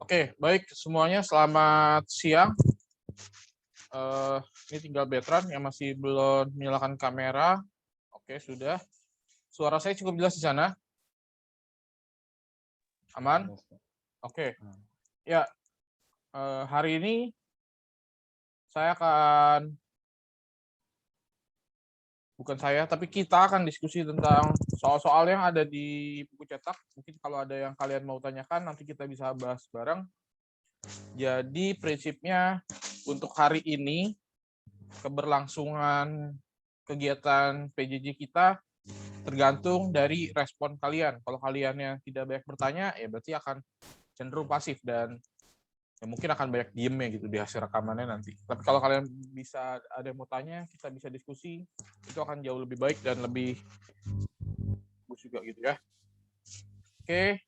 Oke, baik semuanya. Selamat siang. Ini tinggal Betran yang masih belum menyalakan kamera. Oke, sudah. Suara saya cukup jelas di sana? Aman? Oke. Ya, hari ini saya akan, bukan saya, tapi kita akan diskusi tentang soal-soal yang ada di buku cetak. Mungkin kalau ada yang kalian mau tanyakan, nanti kita bisa bahas bareng. Jadi prinsipnya untuk hari ini, keberlangsungan kegiatan PJJ kita tergantung dari respon kalian. Kalau kalian yang tidak banyak bertanya, ya berarti akan cenderung pasif dan ya mungkin akan banyak diemnya gitu di hasil rekamannya nanti. Tapi kalau kalian bisa ada yang mau tanya, kita bisa diskusi, itu akan jauh lebih baik dan lebih bagus juga gitu ya. Oke,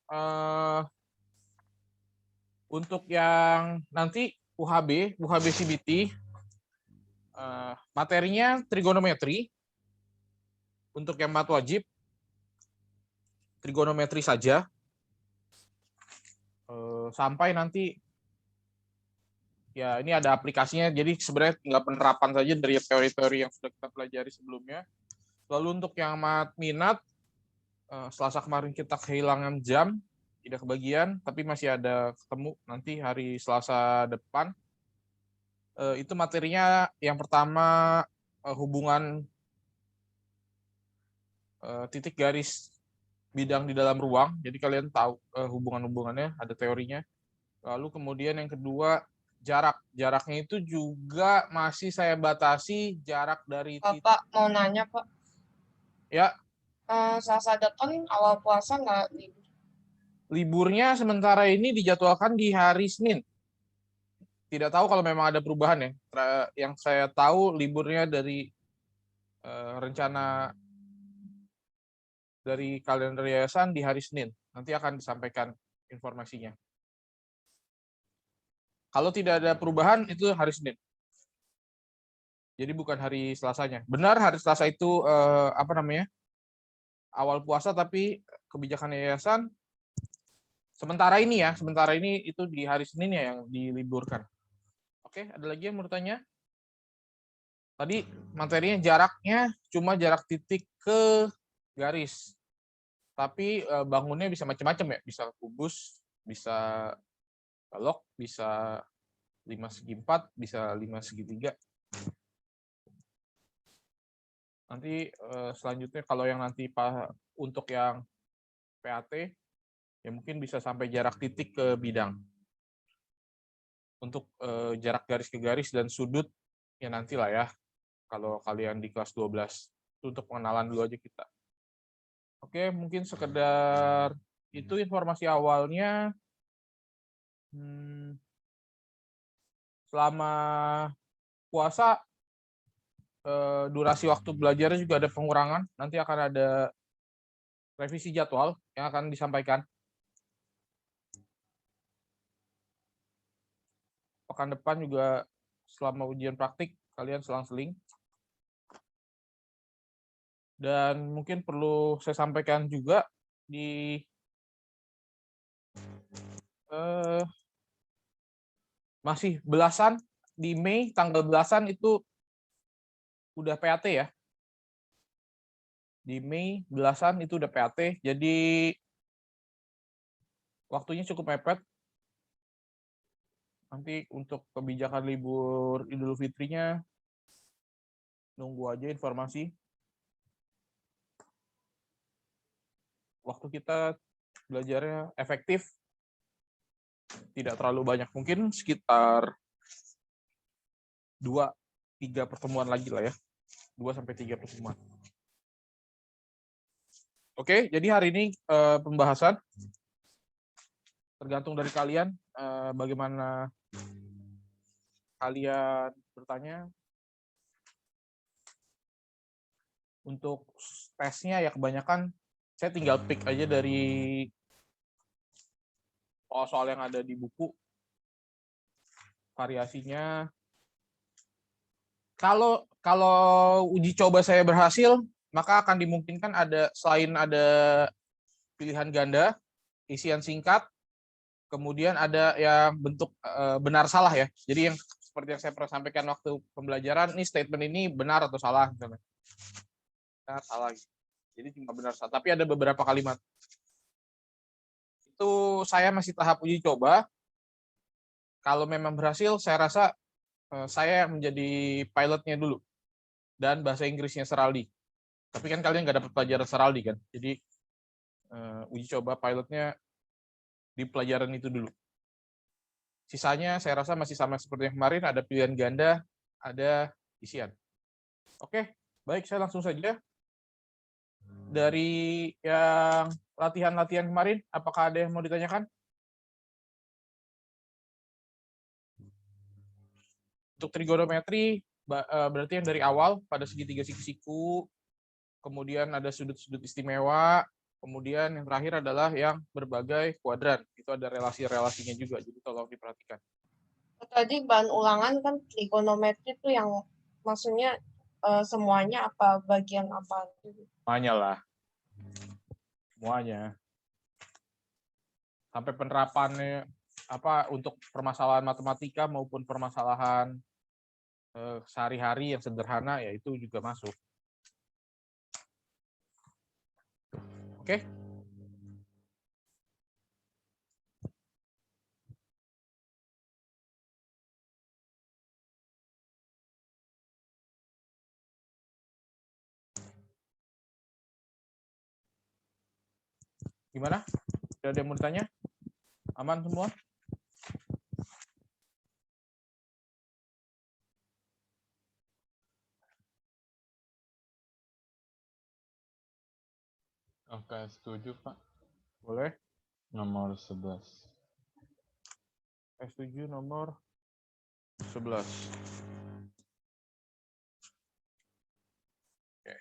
untuk yang nanti UHB CBT, materinya trigonometri. Untuk yang mat wajib, trigonometri saja. Sampai nanti, ya ini ada aplikasinya, jadi sebenarnya tinggal penerapan saja dari teori-teori yang sudah kita pelajari sebelumnya. Lalu untuk yang mat minat, Selasa kemarin kita kehilangan jam, tidak kebagian, tapi masih ada ketemu nanti hari Selasa depan. Itu materinya yang pertama hubungan titik garis bidang di dalam ruang, jadi kalian tahu hubungan-hubungannya, ada teorinya. Lalu kemudian yang kedua, jaraknya itu juga masih saya batasi jarak dari Bapak mau nanya, Pak. Ya. Selasa depan awal puasa nggak libur? Liburnya sementara ini dijadwalkan di hari Senin. Tidak tahu kalau memang ada perubahan ya. Yang saya tahu liburnya dari rencana dari kalender yayasan di hari Senin. Nanti akan disampaikan informasinya. Kalau tidak ada perubahan itu hari Senin. Jadi bukan hari Selasanya. Benar hari Selasa itu awal puasa, tapi kebijakan yayasan sementara ini itu di hari Senin ya yang diliburkan. Oke, ada lagi yang mau bertanya? Tadi materinya jaraknya cuma jarak titik ke garis. Tapi bangunnya bisa macam-macam ya, bisa kubus, bisa log, bisa 5/4, bisa 5/3. Nanti selanjutnya kalau yang nanti untuk yang PAT, ya mungkin bisa sampai jarak titik ke bidang. Untuk jarak garis ke garis dan sudut, ya nantilah ya, kalau kalian di kelas 12. Itu untuk pengenalan dulu aja kita. Oke, mungkin sekedar itu informasi awalnya. Selama puasa, durasi waktu belajarnya juga ada pengurangan. Nanti akan ada revisi jadwal yang akan disampaikan. Pekan depan juga selama ujian praktik, kalian selang-seling. Dan mungkin perlu saya sampaikan juga di masih belasan, di Mei tanggal belasan itu udah PAT ya. Di Mei belasan itu udah PAT, jadi waktunya cukup mepet. Nanti untuk kebijakan libur Idul Fitrinya, nunggu aja informasi. Waktu kita belajarnya efektif, tidak terlalu banyak, mungkin sekitar 2-3 pertemuan lagi lah ya, 2-3 pertemuan. Oke, jadi hari ini pembahasan tergantung dari kalian, bagaimana kalian bertanya. Untuk tesnya ya kebanyakan saya tinggal pick aja dari soal-soal yang ada di buku, variasinya. Kalau uji coba saya berhasil, maka akan dimungkinkan selain ada pilihan ganda, isian singkat, Kemudian ada yang bentuk benar salah ya. Jadi yang seperti yang saya pernah sampaikan waktu pembelajaran, ini statement ini benar atau salah misalnya. Benar, salah. Jadi cuma benar salah. Tapi ada beberapa kalimat. Itu saya masih tahap uji coba. Kalau memang berhasil, saya rasa saya yang menjadi pilotnya dulu. Dan bahasa Inggrisnya Seraldi. Tapi kan kalian nggak dapat pelajaran Seraldi kan. Jadi uji coba pilotnya di pelajaran itu dulu. Sisanya saya rasa masih sama seperti yang kemarin, ada pilihan ganda, ada isian. Oke, baik, saya langsung saja. Dari yang latihan-latihan kemarin, apakah ada yang mau ditanyakan? Untuk trigonometri, berarti yang dari awal, pada segitiga siku-siku, kemudian ada sudut-sudut istimewa, kemudian yang terakhir adalah yang berbagai kuadran. Itu ada relasi-relasinya juga, jadi tolong diperhatikan. Tadi bahan ulangan kan trigonometri itu yang maksudnya semuanya apa bagian apa? Semuanya lah. Semuanya. Sampai penerapannya apa untuk permasalahan matematika maupun permasalahan sehari-hari yang sederhana, ya itu juga masuk. Oke. Gimana? Sudah ada yang mau ditanya? Aman semua? Oke, setuju Pak. Boleh. Nomor 11. Saya setuju nomor 11. Oke. Ya.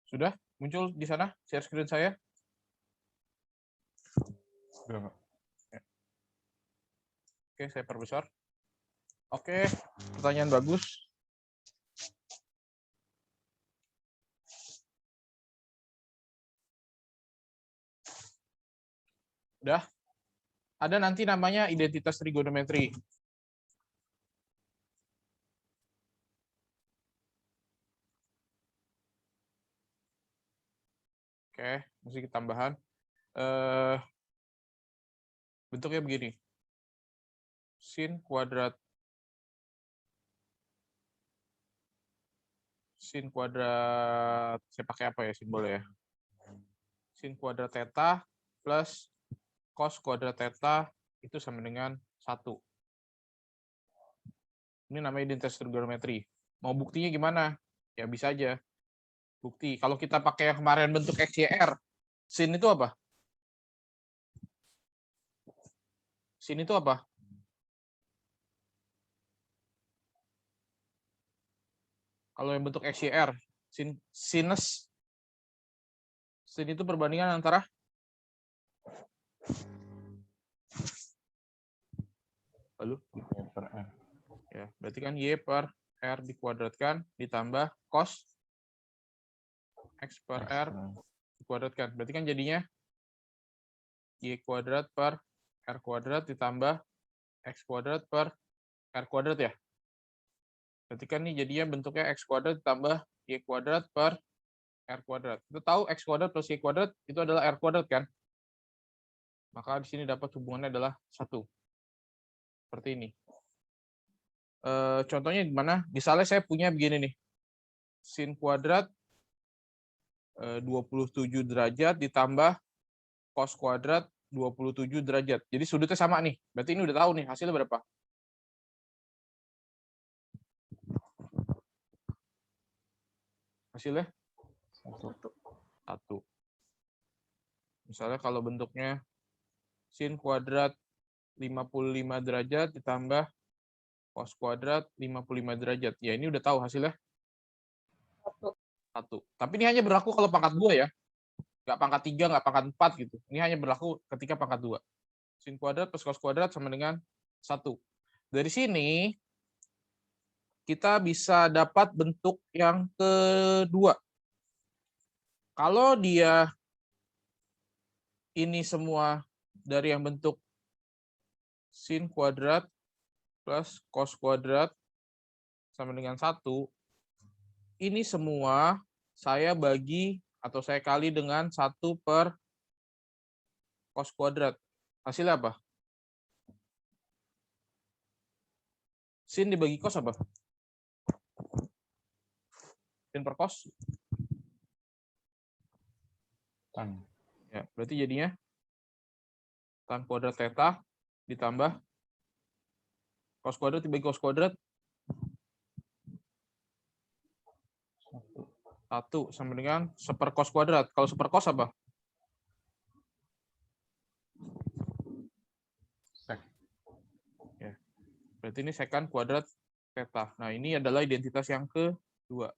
Sudah muncul di sana share screen saya? Sudah, Pak. Ya. Oke, saya perbesar. Oke, pertanyaan bagus. Udah. Ada nanti namanya identitas trigonometri. Oke, mesti tambahan. Bentuknya begini. Sin kuadrat saya pakai apa ya simbolnya ya? Sin kuadrat theta plus cos kuadrat theta itu sama dengan 1. Ini namanya identitas trigonometri. Mau buktinya gimana? Ya bisa aja. Bukti. Kalau kita pakai yang kemarin bentuk XYR, sin itu apa? Sin itu apa? Kalau yang bentuk XYR, sinus. Sin itu perbandingan antara lalu Y per R. ya, berarti kan Y per R dikuadratkan ditambah cos X per X R per R. dikuadratkan. Berarti kan jadinya Y kuadrat per R kuadrat ditambah X kuadrat per R kuadrat ya. Berarti kan ini jadinya bentuknya X kuadrat ditambah Y kuadrat per R kuadrat. Kita tahu X kuadrat plus Y kuadrat itu adalah R kuadrat kan. Maka di sini dapat hubungannya adalah 1. Seperti ini. Contohnya gimana? Misalnya saya punya begini nih. Sin kuadrat 27 derajat ditambah cos kuadrat 27 derajat. Jadi sudutnya sama nih. Berarti ini udah tahu nih hasilnya berapa. Hasilnya 1. Misalnya kalau bentuknya sin kuadrat 55 derajat ditambah cos kuadrat 55 derajat. Ya ini udah tahu hasilnya 1. 1. Tapi ini hanya berlaku kalau pangkat 2 ya. Nggak pangkat 3, nggak pangkat 4 gitu. Ini hanya berlaku ketika pangkat 2. Sin kuadrat plus cos kuadrat sama dengan 1. Dari sini kita bisa dapat bentuk yang kedua. Kalau dia ini semua dari yang bentuk sin kuadrat plus cos kuadrat sama dengan 1, ini semua saya bagi atau saya kali dengan 1 per cos kuadrat. Hasilnya apa? Sin dibagi cos apa? Sin per cos? Tan. Ya, berarti jadinya tan kuadrat theta ditambah cos kuadrat dibagi cos kuadrat 1 sama dengan seper cos kuadrat. Kalau seper cos apa? Sek. Ya. Berarti ini sekan kuadrat theta. Nah, ini adalah identitas yang kedua.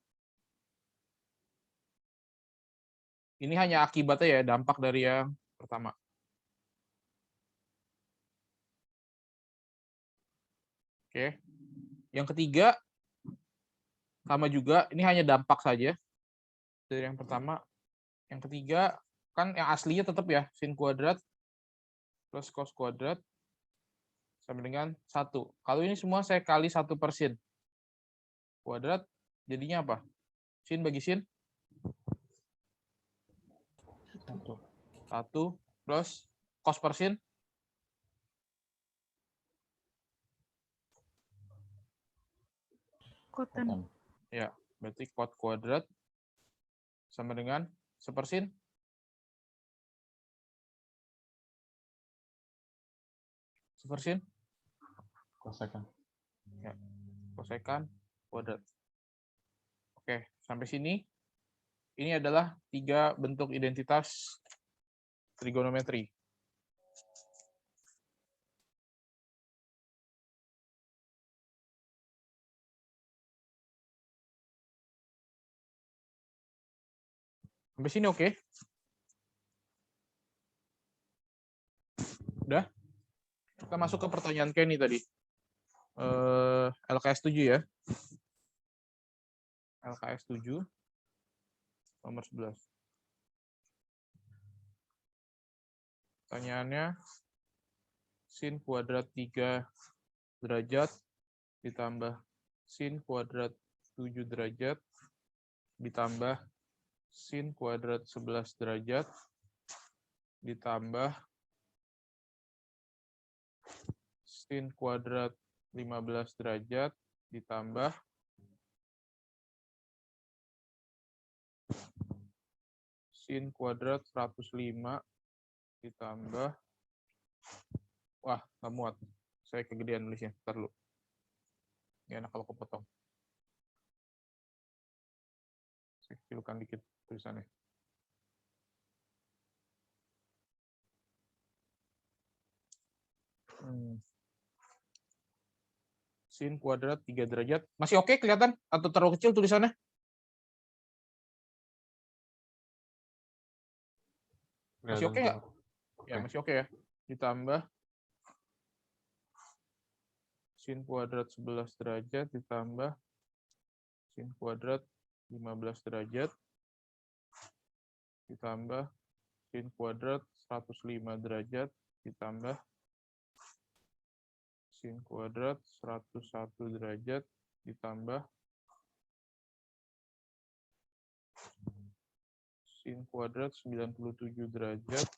Ini hanya akibatnya ya, dampak dari yang pertama. Oke. Yang ketiga sama juga, ini hanya dampak saja dari yang pertama. Yang ketiga kan yang aslinya tetap ya, sin kuadrat plus cos kuadrat sama dengan 1. Kalau ini semua saya kali 1 per sin kuadrat, jadinya apa? Sin bagi sin 1 plus cos per sin Tan. ya, berarti cot kuadrat sama dengan sepersin Kosekan. ya, kosekan kuadrat. Oke, sampai sini ini adalah 3 bentuk identitas trigonometri. Sampai sini oke? Udah? Kita masuk ke pertanyaan Kenny tadi. LKS 7 ya. LKS 7 nomor 11. Pertanyaannya, sin kuadrat 3 derajat ditambah sin kuadrat 7 derajat ditambah sin kuadrat 11 derajat ditambah sin kuadrat 15 derajat ditambah sin kuadrat 105 ditambah, wah nggak muat, saya kegedean nulisnya, ntar dulu. Ini enak kalau kepotong. Saya kecilkan dikit tulisannya. Sin kuadrat 3 derajat. Masih oke kelihatan? Atau terlalu kecil tulisannya? Masih oke nggak? Ya, masih oke ya. Ditambah sin kuadrat 11 derajat ditambah sin kuadrat 15 derajat ditambah sin kuadrat 105 derajat ditambah sin kuadrat 101 derajat ditambah sin kuadrat 97 derajat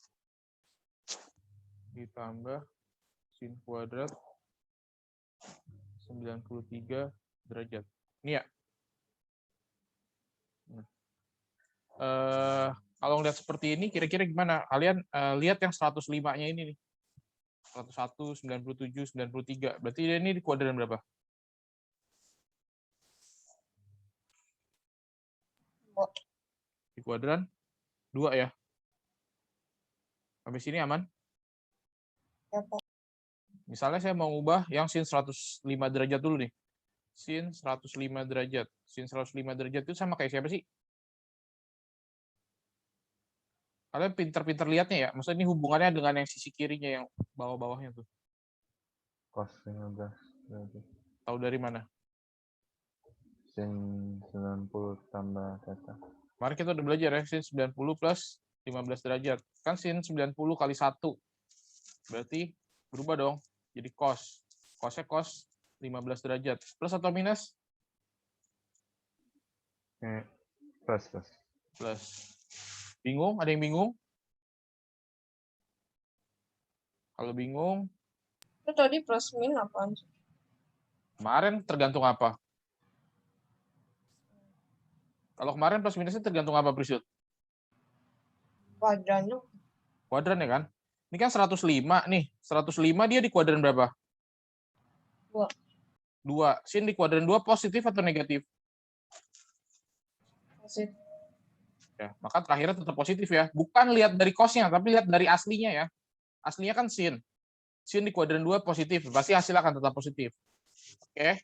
ditambah sin kuadrat 93 derajat. Ini ya. Kalau ngeliat seperti ini, kira-kira gimana? Kalian lihat yang 105-nya ini nih. 101, 97, 93. Berarti ini di kuadran berapa? Di kuadran 2 ya. Sampai sini aman? Ya, Pak. Misalnya saya mau ubah yang sin 105 derajat dulu nih. Sin 105 derajat. Sin 105 derajat itu sama kayak siapa sih? Kalian pinter-pinter lihatnya ya. Maksudnya ini hubungannya dengan yang sisi kirinya yang bawah-bawahnya tuh. Cos 15 derajat. Tahu dari mana? Sin 90 tambah theta. Kemarin kita udah belajar ya, sin 90 plus 15 derajat. Kan sin 90 kali 1. Berarti berubah dong. Jadi cos. Cosnya cos 15 derajat. Plus atau minus? Plus, plus. Plus. Bingung? Ada yang bingung? Kalau bingung, Itu tadi plus min apaan? kemarin tergantung apa? Kalau kemarin plus minusnya tergantung apa, Priscil? Kuadrannya Kuadran ya kan? Ini kan 105 nih. 105 dia di kuadran berapa? 2. 2. Sin di kuadran 2 positif atau negatif? Positif. Ya, maka terakhirnya tetap positif ya. Bukan lihat dari cosnya, tapi lihat dari aslinya ya. Aslinya kan sin. Sin di kuadran 2 positif. Pasti hasilnya akan tetap positif. Oke.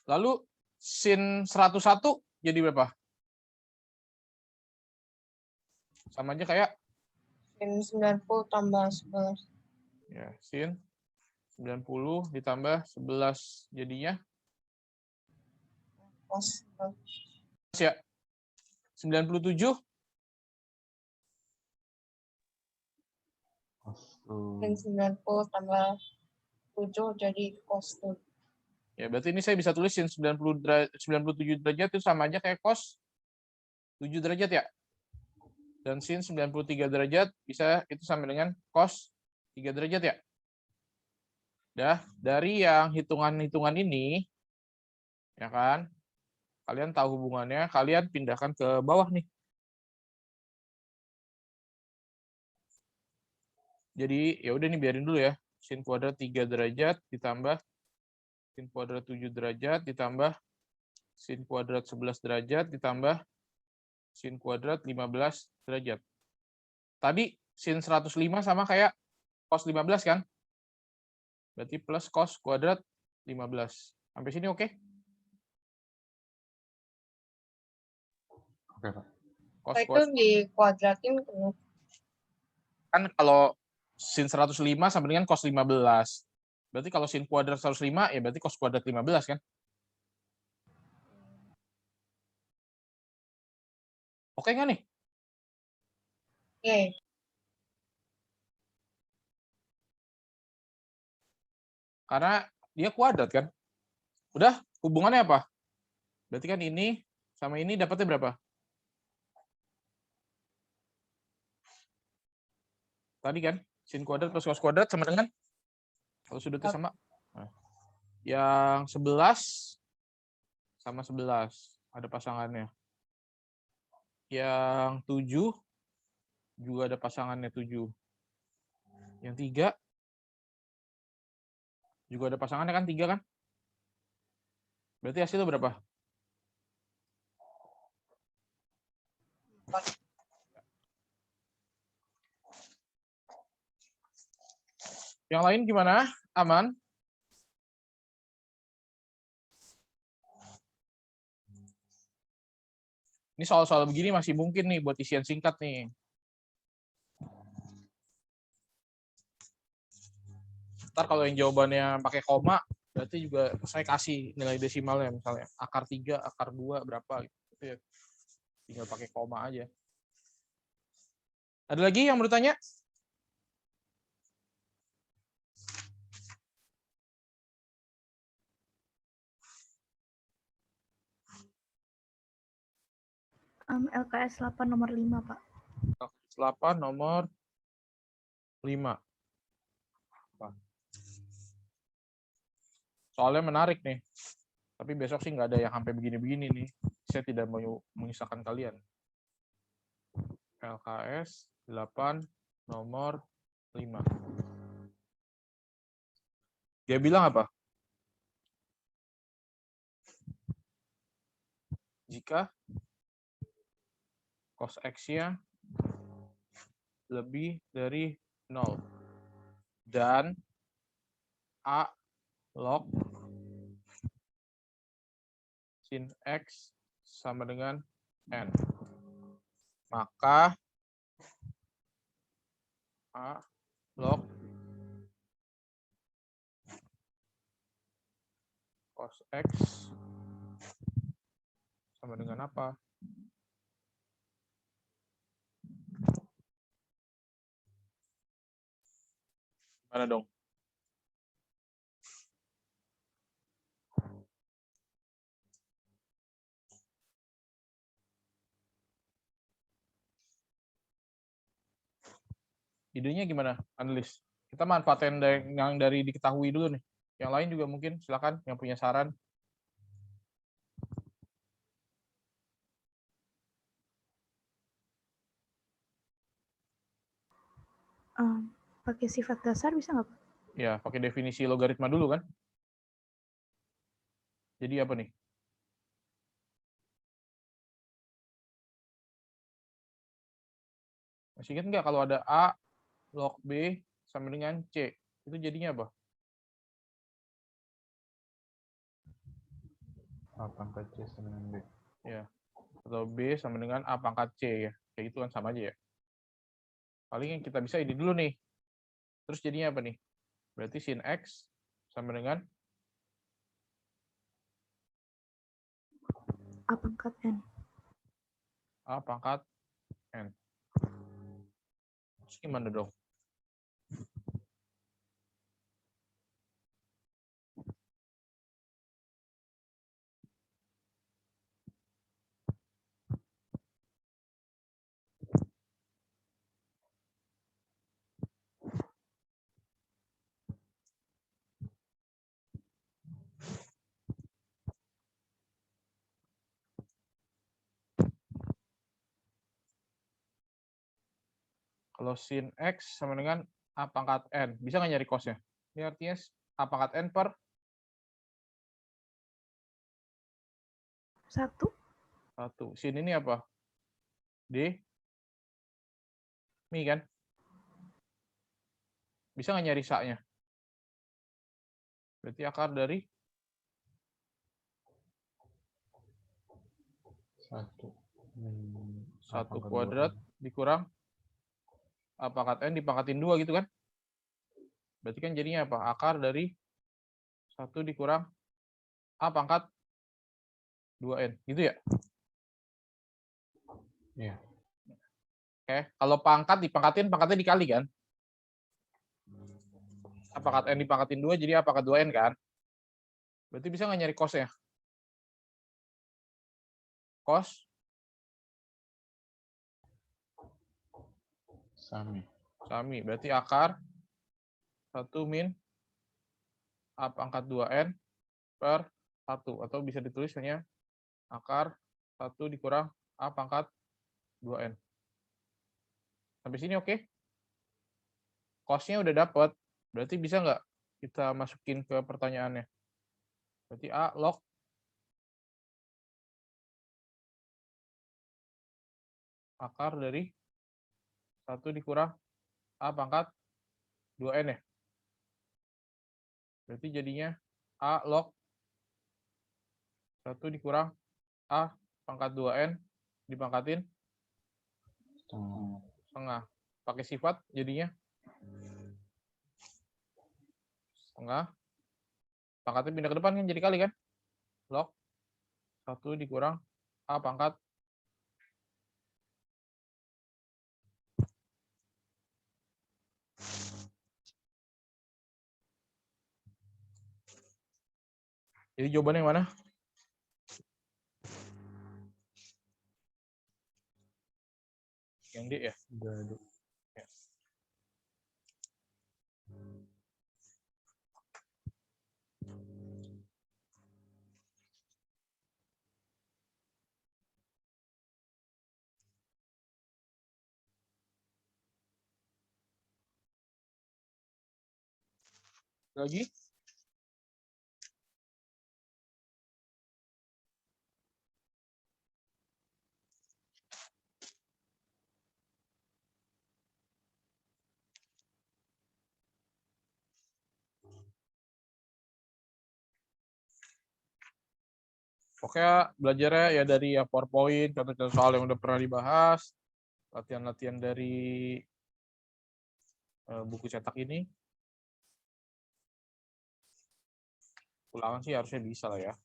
Lalu sin 101 jadi berapa? Sama aja kayak Sin 90 tambah 11. ya, sin 90 ditambah 11 jadinya Cos ya 97 Cos sin 90 tambah 7 jadi cos 7. ya, berarti ini saya bisa tulis sin 97 derajat itu sama aja kayak cos 7 derajat ya. Dan sin 93 derajat bisa itu sama dengan cos 3 derajat ya. Dah, dari yang hitungan-hitungan ini ya kan, kalian tahu hubungannya, kalian pindahkan ke bawah nih. Jadi ya udah nih biarin dulu ya. Sin kuadrat 3 derajat ditambah sin kuadrat 7 derajat ditambah sin kuadrat 11 derajat ditambah sin kuadrat 15 derajat. Tadi sin 105 sama kayak cos 15 kan? Berarti plus cos kuadrat 15. Sampai sini oke? Oke, Pak. Cos Itu kuadrat. dikuadratin Kan kalau sin 105 sama dengan cos 15. Berarti kalau sin kuadrat 105 ya berarti cos kuadrat 15 kan? Oke nggak nih? oke. Karena dia kuadrat kan? Udah, hubungannya apa? Berarti kan ini sama ini dapatnya berapa? Tadi kan, sin kuadrat plus cos kuadrat sama dengan kalau sudutnya sama. Nah, yang 11 sama 11 ada pasangannya. Yang 7 juga ada pasangannya 7. Yang 3 juga ada pasangannya kan 3 kan? Berarti hasilnya berapa? 4. Yang lain gimana? Aman? Ini soal-soal begini masih mungkin nih buat isian singkat nih. Ntar kalau yang jawabannya pakai koma, berarti juga saya kasih nilai desimalnya misalnya. Akar 3, akar 2, berapa gitu ya. Tinggal pakai koma aja. Ada lagi yang bertanya? LKS 8 nomor 5, Pak. 8 nomor 5. Soalnya menarik nih. Tapi besok sih nggak ada yang sampai begini-begini nih. Saya tidak mau mengisahkan kalian. LKS 8 nomor 5. Dia bilang apa? Jika cos X-nya lebih dari 0 dan A log sin X sama dengan N, maka A log cos X sama dengan apa? Mana dong? Idenya gimana, analis? Kita manfaatin yang dari diketahui dulu nih. Yang lain juga mungkin, silakan yang punya saran. Pakai sifat dasar bisa nggak, Pak? Ya, pakai definisi logaritma dulu kan. Jadi apa nih? Masih ingat nggak kalau ada A log B sama dengan C? Itu jadinya apa? A pangkat C sama dengan B. Ya. Atau B sama dengan A pangkat C ya. Kayak gitu kan sama aja ya. Paling yang kita bisa ini dulu nih. Terus jadinya apa nih? Berarti sin X sama dengan A pangkat N. A pangkat N. Terus gimana dong? Kalau sin X sama dengan A pangkat N. Bisa nggak nyari cos-nya? Ini artinya A pangkat N per 1. 1. Sin ini apa? D? Mi kan? Bisa nggak nyari sa-nya? Berarti akar dari 1 kuadrat dikurang A pangkat N dipangkatin 2 gitu kan? Berarti kan jadinya apa? Akar dari 1 dikurang A pangkat 2N. Gitu ya? Iya. Oke. Kalau pangkat dipangkatin, pangkatnya dikali kan? A pangkat N dipangkatin 2, jadi A pangkat 2N kan? Berarti bisa nggak nyari cos-nya? Cos? Sami. Berarti akar 1 min A pangkat 2N per 1. Atau bisa ditulis hanya akar 1 dikurang A pangkat 2N. Sampai sini oke? Cos-nya udah dapat. Berarti bisa nggak kita masukin ke pertanyaannya? Berarti A log akar dari 1 dikurang A pangkat 2N ya? Berarti jadinya A log 1 dikurang A pangkat 2N dipangkatin setengah. Pakai sifat jadinya setengah. Pangkatnya pindah ke depan kan jadi kali kan? Log 1 dikurang A pangkat jadi jawabannya yang mana? Yang D ya? Ya. Lagi? Pokoknya belajarnya ya dari ya PowerPoint, contoh-contoh soal yang udah pernah dibahas, latihan-latihan dari buku cetak ini. Ulangan sih harusnya bisa lah ya.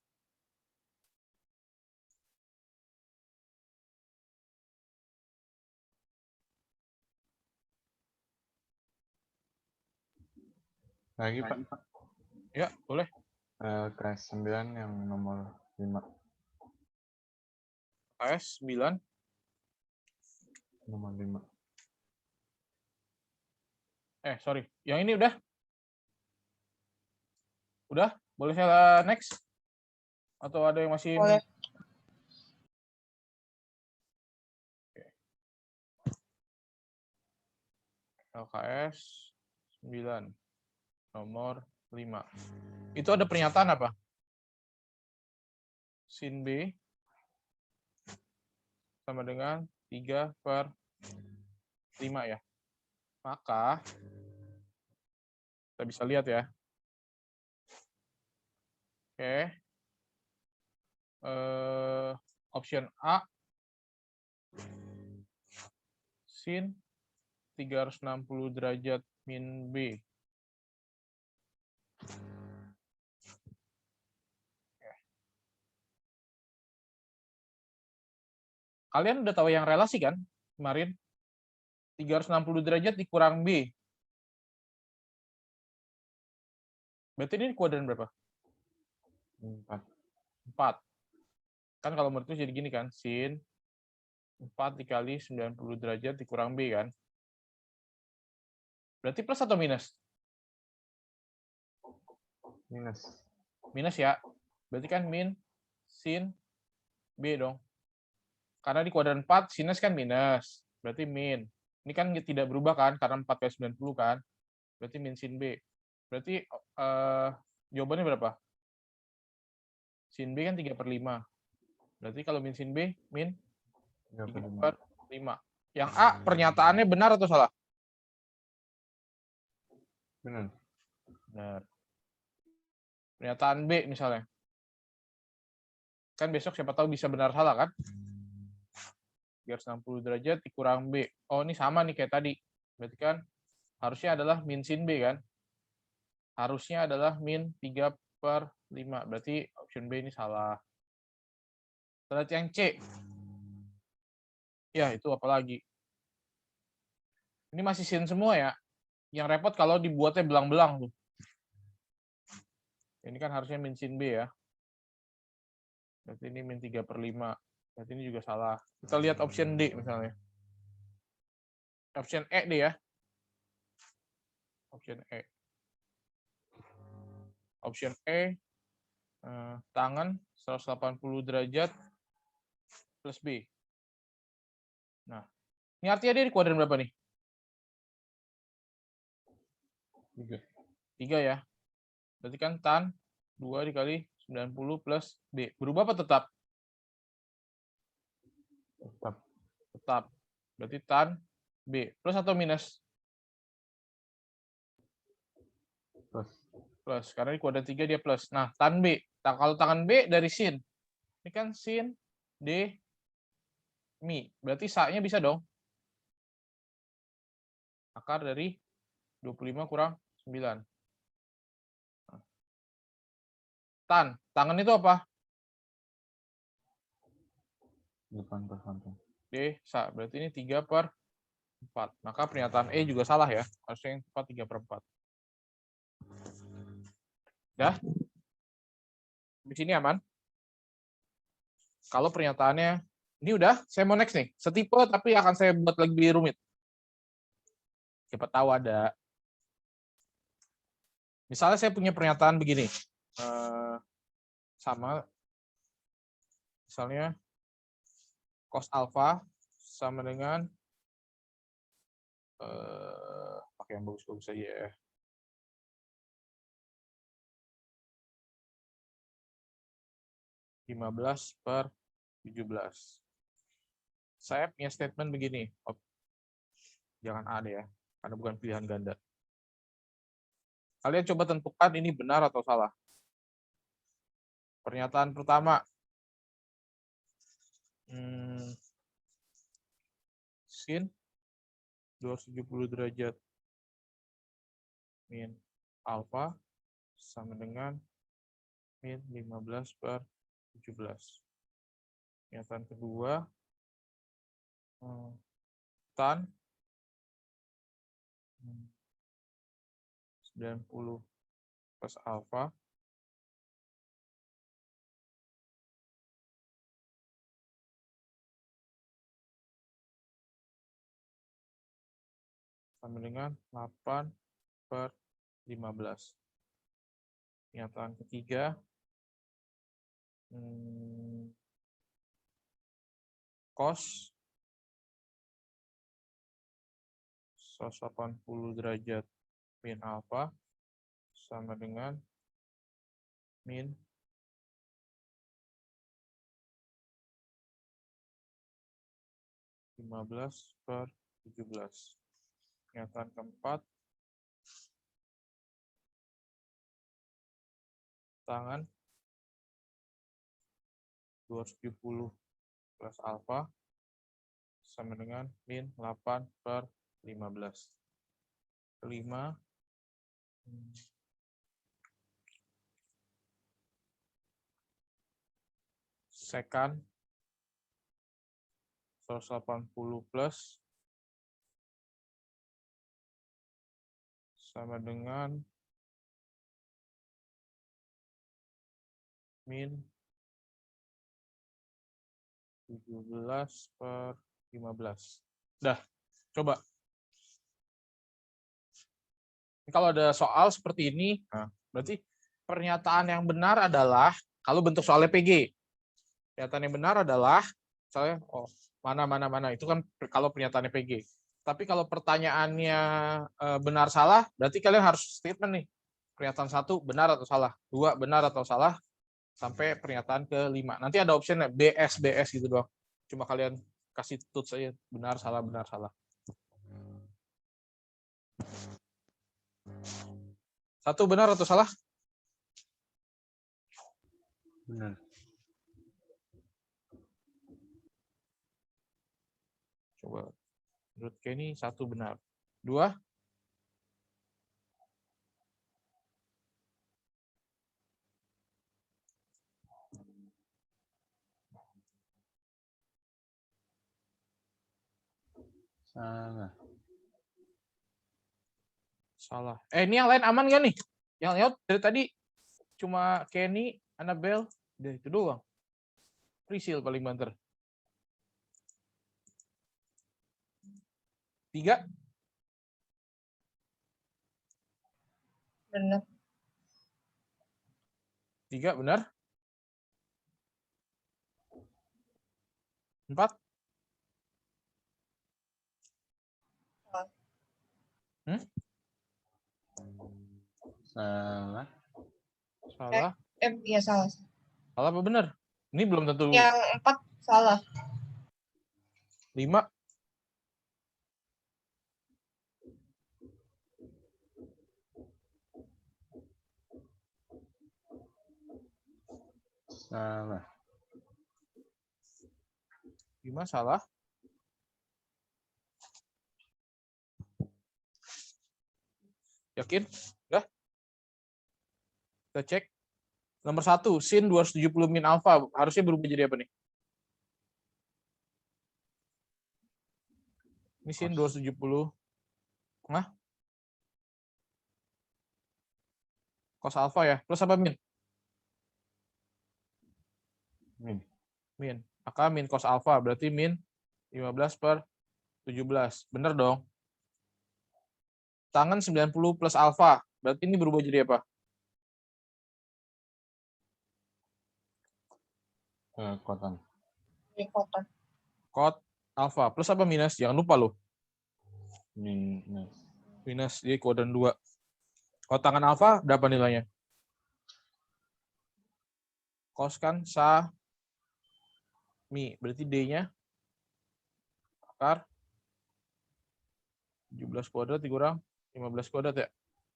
Lagi Pak. Ya, boleh. KS 9 yang nomor 5. KS 9. Nomor 5. Sorry. Yang ini udah? Udah? Boleh saya next? Atau ada yang masih... Boleh. LKS 9. Nomor 5. Itu ada pernyataan apa? Sin B sama dengan 3/5 ya. Maka kita bisa lihat ya. Oke. Option A sin 360 derajat min B. Kalian udah tahu yang relasi kan kemarin? 360 derajat dikurang B. Berarti ini kuadran berapa? 4. 4. Kan kalau menurut jadi gini kan, sin 4 dikali 90 derajat dikurang B kan? Berarti plus atau minus? Minus. Minus ya. Berarti kan min sin B dong. Karena di kuadran 4, sinus kan minus. Berarti min. Ini kan tidak berubah kan, karena 4 kali 90 kan. Berarti min sin B. Berarti jawabannya berapa? Sin B kan 3/5. Berarti kalau min sin B, min 3/5. Yang A, pernyataannya benar atau salah? Benar. Benar. Pernyataan B misalnya. Kan besok siapa tahu bisa benar salah kan? 360 derajat dikurang B. Oh, ini sama nih kayak tadi. Berarti kan harusnya adalah min sin B kan? Harusnya adalah min 3/5. Berarti option B ini salah. Kita lihat yang C. Ya, itu apa lagi? Ini masih sin semua ya. Yang repot kalau dibuatnya belang-belang tuh. Ini kan harusnya min sin B ya. Berarti ini min 3/5. Berarti ini juga salah. Kita lihat option D misalnya. Option E deh ya. Option E. Option E, tangan 180 derajat plus B. Nah, ini artinya dia di kuadran berapa nih? 3 ya. Berarti kan tan 2 dikali 90 plus B. Berubah apa tetap? Tetap. Tetap. Berarti tan B. Plus atau minus? Plus. Plus. Karena di kuadran 3 dia plus. Nah, tan B. Kalau tangan B dari sin. Ini kan sin D mi. Berarti sa-nya bisa dong. Akar dari 25 kurang 9. Tan. Tangan itu apa? Depan plus samping. D, sa. Berarti ini 3/4. Maka pernyataan E juga salah ya. Harusnya yang tepat 3/4. Dah? Di sini aman? Kalau pernyataannya, ini udah, saya mau next nih. Setipe tapi akan saya buat lebih rumit. Siapa tahu ada. Misalnya saya punya pernyataan begini. Sama, misalnya cos alfa sama dengan pakai yang bagus-bagus saja ya. (15/17). Saya punya statement begini. Jangan A deh ya, karena bukan pilihan ganda. Kalian coba tentukan ini benar atau salah. Pernyataan pertama. Sin 270 derajat min alfa sama dengan min 15/17. Pernyataan kedua, tan 90 plus alfa sama dengan 8/15. Pernyataan ketiga, cos 180 derajat min alfa sama dengan min 15/17. Pernyataan keempat, tangan 270 plus alfa sama dengan min 8/15. Kelima, sekan 180 plus sama dengan min 17/15. Dah, coba. Kalau ada soal seperti ini, nah, berarti pernyataan yang benar adalah, kalau bentuk soalnya PG, pernyataan yang benar adalah, misalnya, mana, itu kan kalau pernyataannya PG. Tapi kalau pertanyaannya benar salah, berarti kalian harus statement nih. Pernyataan 1 benar atau salah, 2 benar atau salah, sampai pernyataan ke-5. Nanti ada optionnya BS gitu doang. Cuma kalian kasih tuts saja benar salah. Satu benar atau salah? Benar. Coba. Menurut Kenny 1 benar. 2? Salah. Ini yang lain aman nggak nih? Yang lewat dari tadi cuma Kenny, Annabelle, deh itu doang. Prisil paling banter. 3? Benar. 3 benar. 4? Salah. Salah. Iya salah. Salah apa benar? Ini belum tentu. Yang 4 salah. 5? Salah. 5 salah. Yakin? Udah? Kita cek. Nomor 1, sin 270 min alfa. Harusnya berubah jadi apa nih? Ini sin 270. Nah? Cos alfa ya. Plus apa min? Min. Maka min cos alfa. Berarti min 15/17. Bener dong? Tangan 90 plus alfa. Berarti ini berubah jadi apa? Kotan. Kotan. Cot alfa. Plus apa minus? Jangan lupa loh. Minus. Minus. Jadi kuadran 2. Kalau tangan alfa, berapa nilainya? Cos kan sa mi. Berarti D-nya akar 17 kuadrat dikurang 15 kuadrat ya?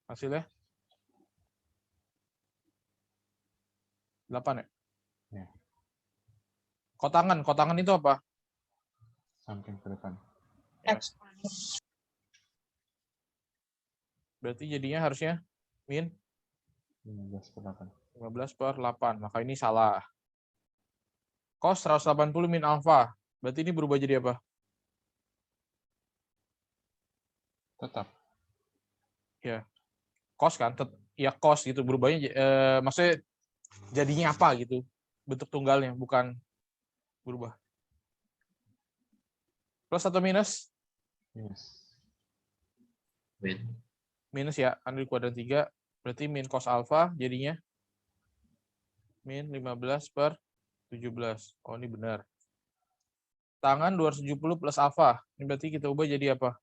Hasilnya 8 ya? Ya. Kotangan itu apa? Samping ke depan. X. Berarti jadinya harusnya min 15/8. 15/8. Maka ini salah. Cos 180 min alfa. Berarti ini berubah jadi apa? Tetap. Ya. Cos kan? Ya cos gitu. Berubahnya maksudnya jadinya apa gitu. Bentuk tunggalnya. Bukan berubah. Plus atau minus? Minus. Minus ya. Kan di kuadran 3. Berarti min cos alfa jadinya min 15/17. Oh, ini benar. Tangan 270 plus alfa. Ini berarti kita ubah jadi apa?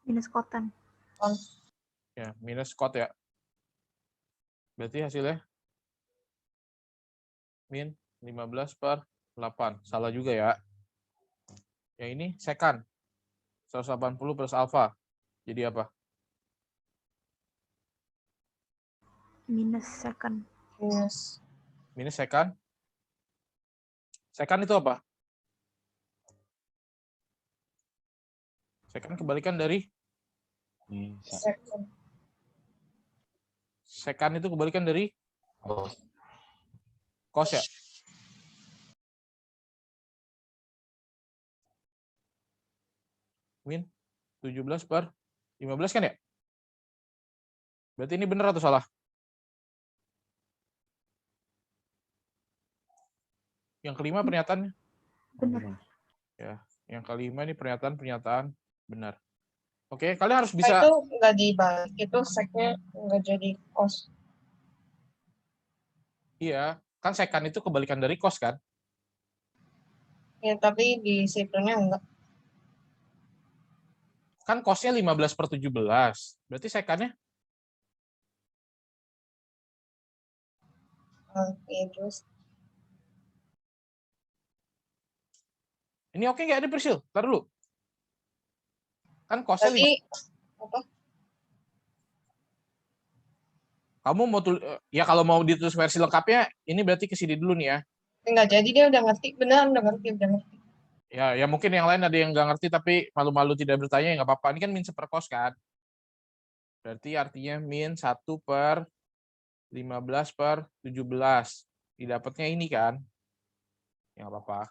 Minus kotan. Ya, minus kot ya. Berarti hasilnya min 15/8. Salah juga ya. Yang ini sekan. 180 plus alfa. Jadi apa? Minus second. Minus. Minus sekan. Sekan itu apa? Sekan kebalikan dari Bisa. Second. sekan itu kebalikan dari Cos. cos ya. Min 17/15 kan ya? Berarti ini benar atau salah? Yang kelima pernyataannya. Benar. Ya, yang kelima ini pernyataan benar. Oke, kalian harus Nah, bisa. itu nggak dibalik, itu seknya nggak jadi cos. Iya, kan sekan itu kebalikan dari cos kan? Ya, tapi di situnya enggak. Kan cosnya 15/17. Berarti sekannya Iya, terus. ini oke nggak ada Prisil? Ntar dulu. Kan cosnya Berarti apa? kamu mau ya kalau mau ditulis versi lengkapnya, ini berarti ke sini dulu nih ya. Nggak jadi, dia udah ngerti. Beneran udah ngerti. Ya mungkin yang lain ada yang nggak ngerti tapi malu-malu tidak bertanya ya nggak apa-apa. Ini kan min seperkos kan. Berarti artinya min 1/15/17. Didapatnya ini kan. Ya nggak apa-apa.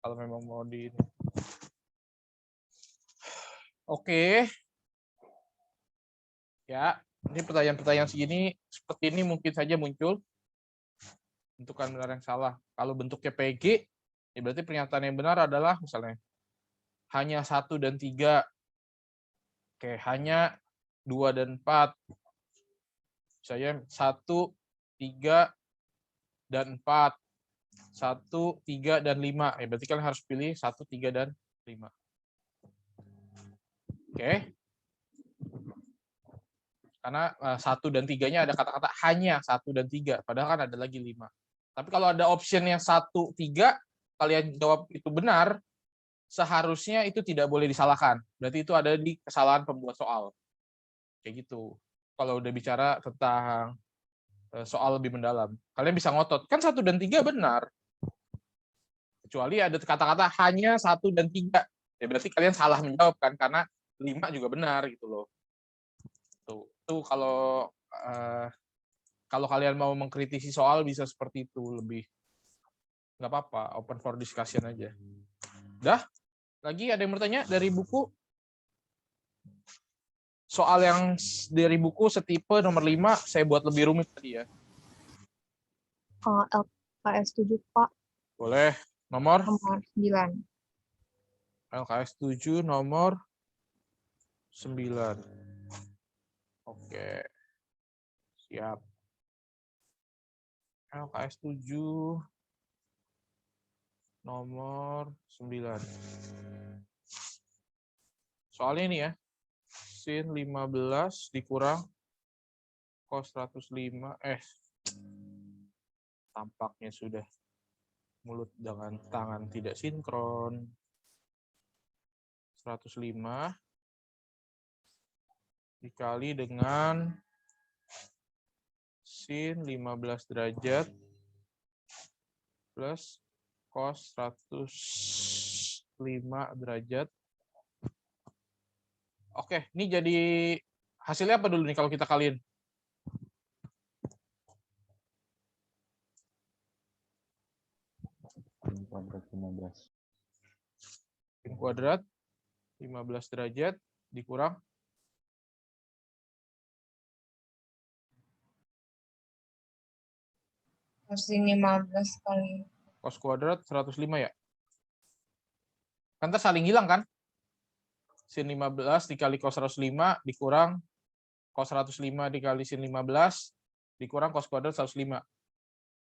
Kalau memang mau di ini. Oke. Ya, ini pertanyaan-pertanyaan segini seperti ini mungkin saja muncul. Tentukan benar yang salah. Kalau bentuknya PG, ya berarti pernyataan yang benar adalah misalnya hanya 1 dan 3. Oke, hanya 2 dan 4. Misalnya 1, 3, dan 4. 1, 3, dan 5. Ya berarti kalian harus pilih 1, 3, dan 5. Oke. Karena 1 dan 3-nya ada kata-kata hanya 1 dan 3. Padahal kan ada lagi 5. Tapi kalau ada option yang 1, 3, kalian jawab itu benar, seharusnya itu tidak boleh disalahkan. Berarti itu ada di kesalahan pembuat soal. Kayak gitu. Kalau udah bicara tentang soal lebih mendalam. Kalian bisa ngotot. Kan 1 dan 3 benar. Kecuali ada kata-kata hanya 1 dan 3. Ya berarti kalian salah menjawab kan, karena 5 juga benar gitu loh. Tuh kalau kalian mau mengkritisi soal bisa seperti itu, lebih nggak apa-apa, open for discussion aja. Dah? Lagi ada yang bertanya dari buku? Soal yang dari buku setipe nomor 5 saya buat lebih rumit tadi ya. LKS 7, Pak. Boleh. Nomor? Nomor 9. LKS 7 nomor 9. Oke. Siap. LKS 7 nomor 9. Soalnya ini ya. Sin 15 dikurang cos 105. Tampaknya sudah mulut dengan tangan tidak sinkron. 105 dikali dengan sin 15 derajat plus cos 105 derajat. Oke, ini jadi hasilnya apa dulu nih kalau kita kaliin? Sin kuadrat 15. Sin kuadrat 15 derajat dikurang Sin 15 kali. cos kuadrat 105 ya. Kan ntar saling hilang kan? Sin 15 dikali cos 105 dikurang cos 105 dikali sin 15 dikurang cos kuadrat 105.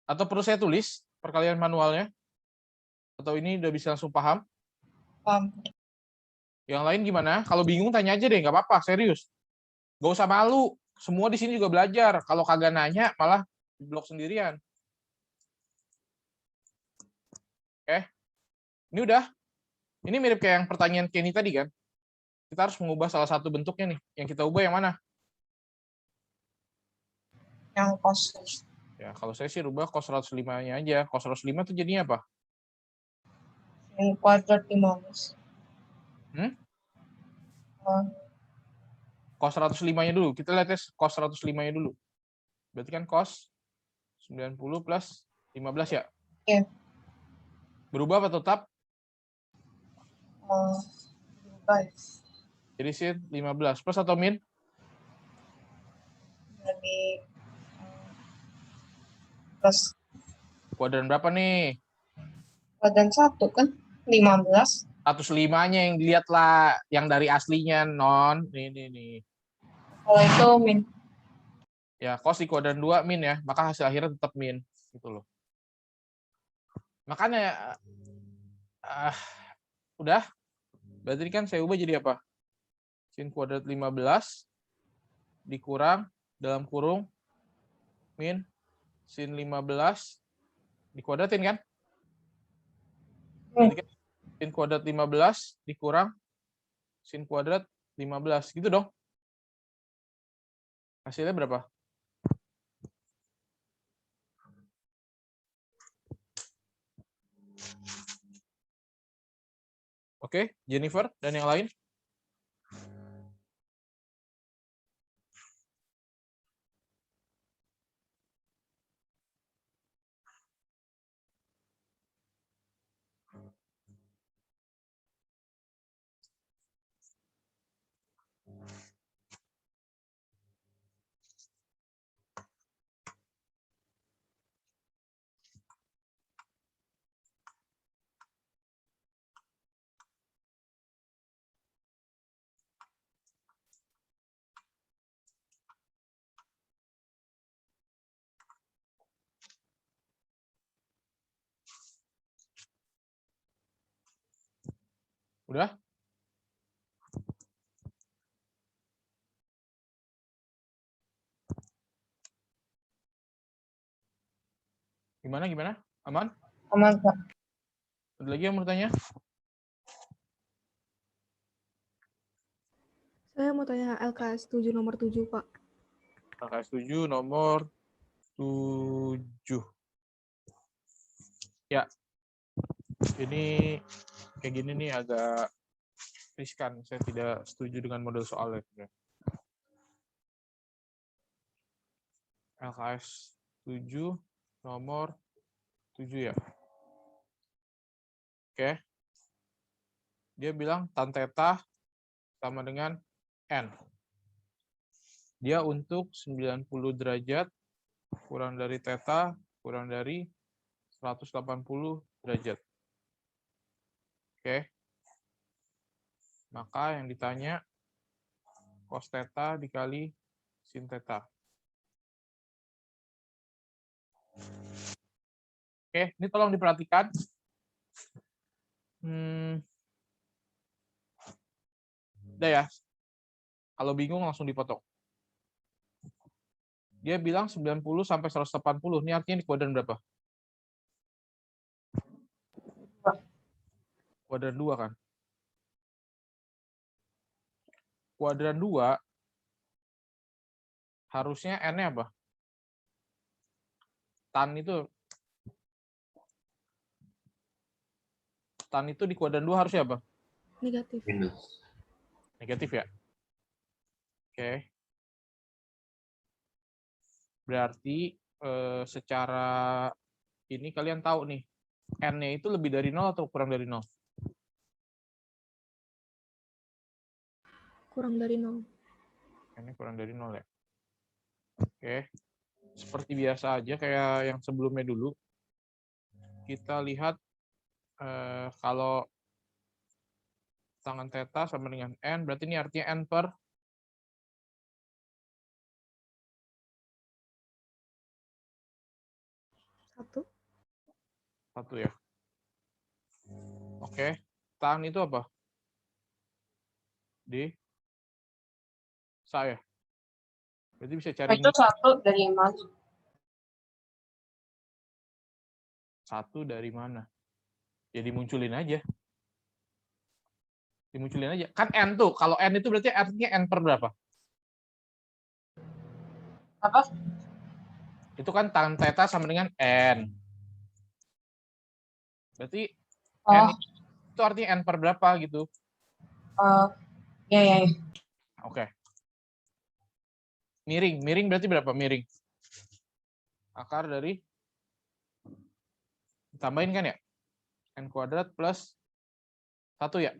Atau perlu saya tulis perkalian manualnya? Atau ini udah bisa langsung paham? Paham. Yang lain gimana? Kalau bingung tanya aja deh, nggak apa-apa, serius. Gak usah malu. Semua di sini juga belajar. Kalau kagak nanya, malah di blok sendirian. Oke. Ini udah. Ini mirip kayak yang pertanyaan Kenny tadi kan? Kita harus mengubah salah satu bentuknya nih. Yang kita ubah yang mana? Yang cos. Ya, kalau saya sih rubah cos 105-nya aja. Cos 105 itu jadinya apa? Sin kuadrat 15. Oh, Cos 105-nya dulu. Kita lihat cos 105-nya dulu. Berarti kan cos 90 plus 15 ya? Iya. Berubah apa tetap? berubah. Jadi sin 15 plus atau min? Jadi plus Kuadran berapa nih? kuadran 1 kan 15. 105-nya yang dilihat lah, yang dari aslinya non. Nih. Kalau itu min. Ya, cos di kuadran 2 min ya, maka hasil akhirnya tetap min gitu loh. Makanya udah. Berarti kan saya ubah jadi apa? Sin kuadrat 15 dikurang dalam kurung min sin 15 dikuadratin kan? Berarti kan sin kuadrat 15 dikurang sin kuadrat 15 gitu dong. Hasilnya berapa? Oke, Jennifer dan yang lain? Udah? Gimana? Aman? Aman, Pak. Ada lagi yang mau tanya? Saya mau tanya LKS 7 nomor 7, Pak. LKS 7 nomor 7. Ya. Ini kayak gini nih agak riskan. Saya tidak setuju dengan model soalnya. LKS 7 nomor 7 ya. Oke. Dia bilang tan theta sama dengan N. Dia untuk 90 derajat kurang dari theta kurang dari 180 derajat. Oke. Maka yang ditanya cos theta dikali sin theta. Oke, ini tolong diperhatikan. Udah ya. Kalau bingung langsung dipotong. Dia bilang 90 sampai 180. Ini artinya di kuadran berapa? Kuadran 2 kan? Kuadran 2 harusnya N-nya apa? Tan itu Tan itu di kuadran 2 harusnya apa? Negatif. Minus. Negatif ya? Oke. Berarti secara ini kalian tahu nih, N-nya itu lebih dari 0 atau kurang dari 0? Kurang dari 0. N-nya kurang dari 0 ya? Oke. Seperti biasa aja kayak yang sebelumnya dulu. Kita lihat kalau tangan theta sama dengan N, berarti ini artinya N per 1. 1 ya. Oke. Tan itu apa? D saya. Berarti bisa cari Itu 1 dari mana? 1 dari mana? Ya dimunculin aja. Dimunculin aja. Kan N tuh, kalau N itu berarti artinya N per berapa? Apa? Itu kan tan theta sama dengan N. Berarti N Oh, itu artinya N per berapa gitu. ya, ya, ya. Oke. Miring berarti berapa miring? Akar dari tambahin kan ya? N kuadrat plus 1 ya?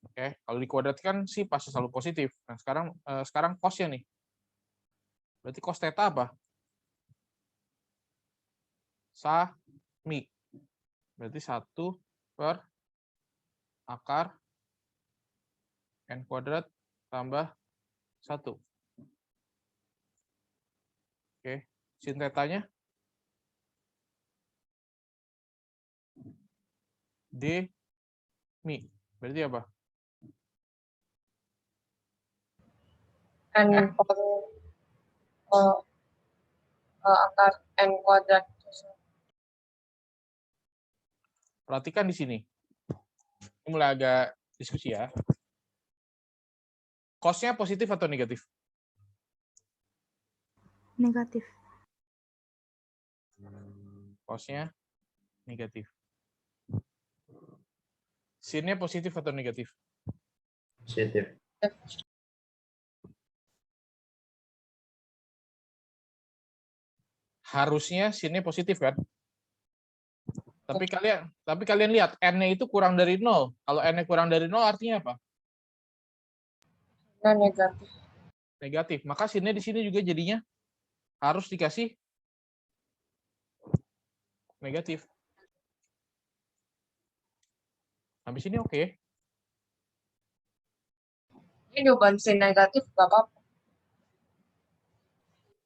Oke, kalau dikuadratkan sih pasti selalu positif. Nah, sekarang cos-nya nih. Berarti cos theta apa? Sami. Berarti 1 per akar N kuadrat tambah 1. Oke, sin tetanya D mi. Berarti apa? N per akar N kuadrat. Perhatikan di sini. Ini mulai agak diskusi ya. Cos-nya positif atau negatif? Negatif. Cos-nya negatif. Sin-nya positif atau negatif? Positif. Harusnya sin-nya positif kan? Tapi kalian lihat N-nya itu kurang dari 0. Kalau N-nya kurang dari 0 artinya apa? Nah, negatif. Negatif. Maka sin-nya di sini juga jadinya harus dikasih negatif. Habis ini oke. Ini jawaban sin negatif nggak apa-apa.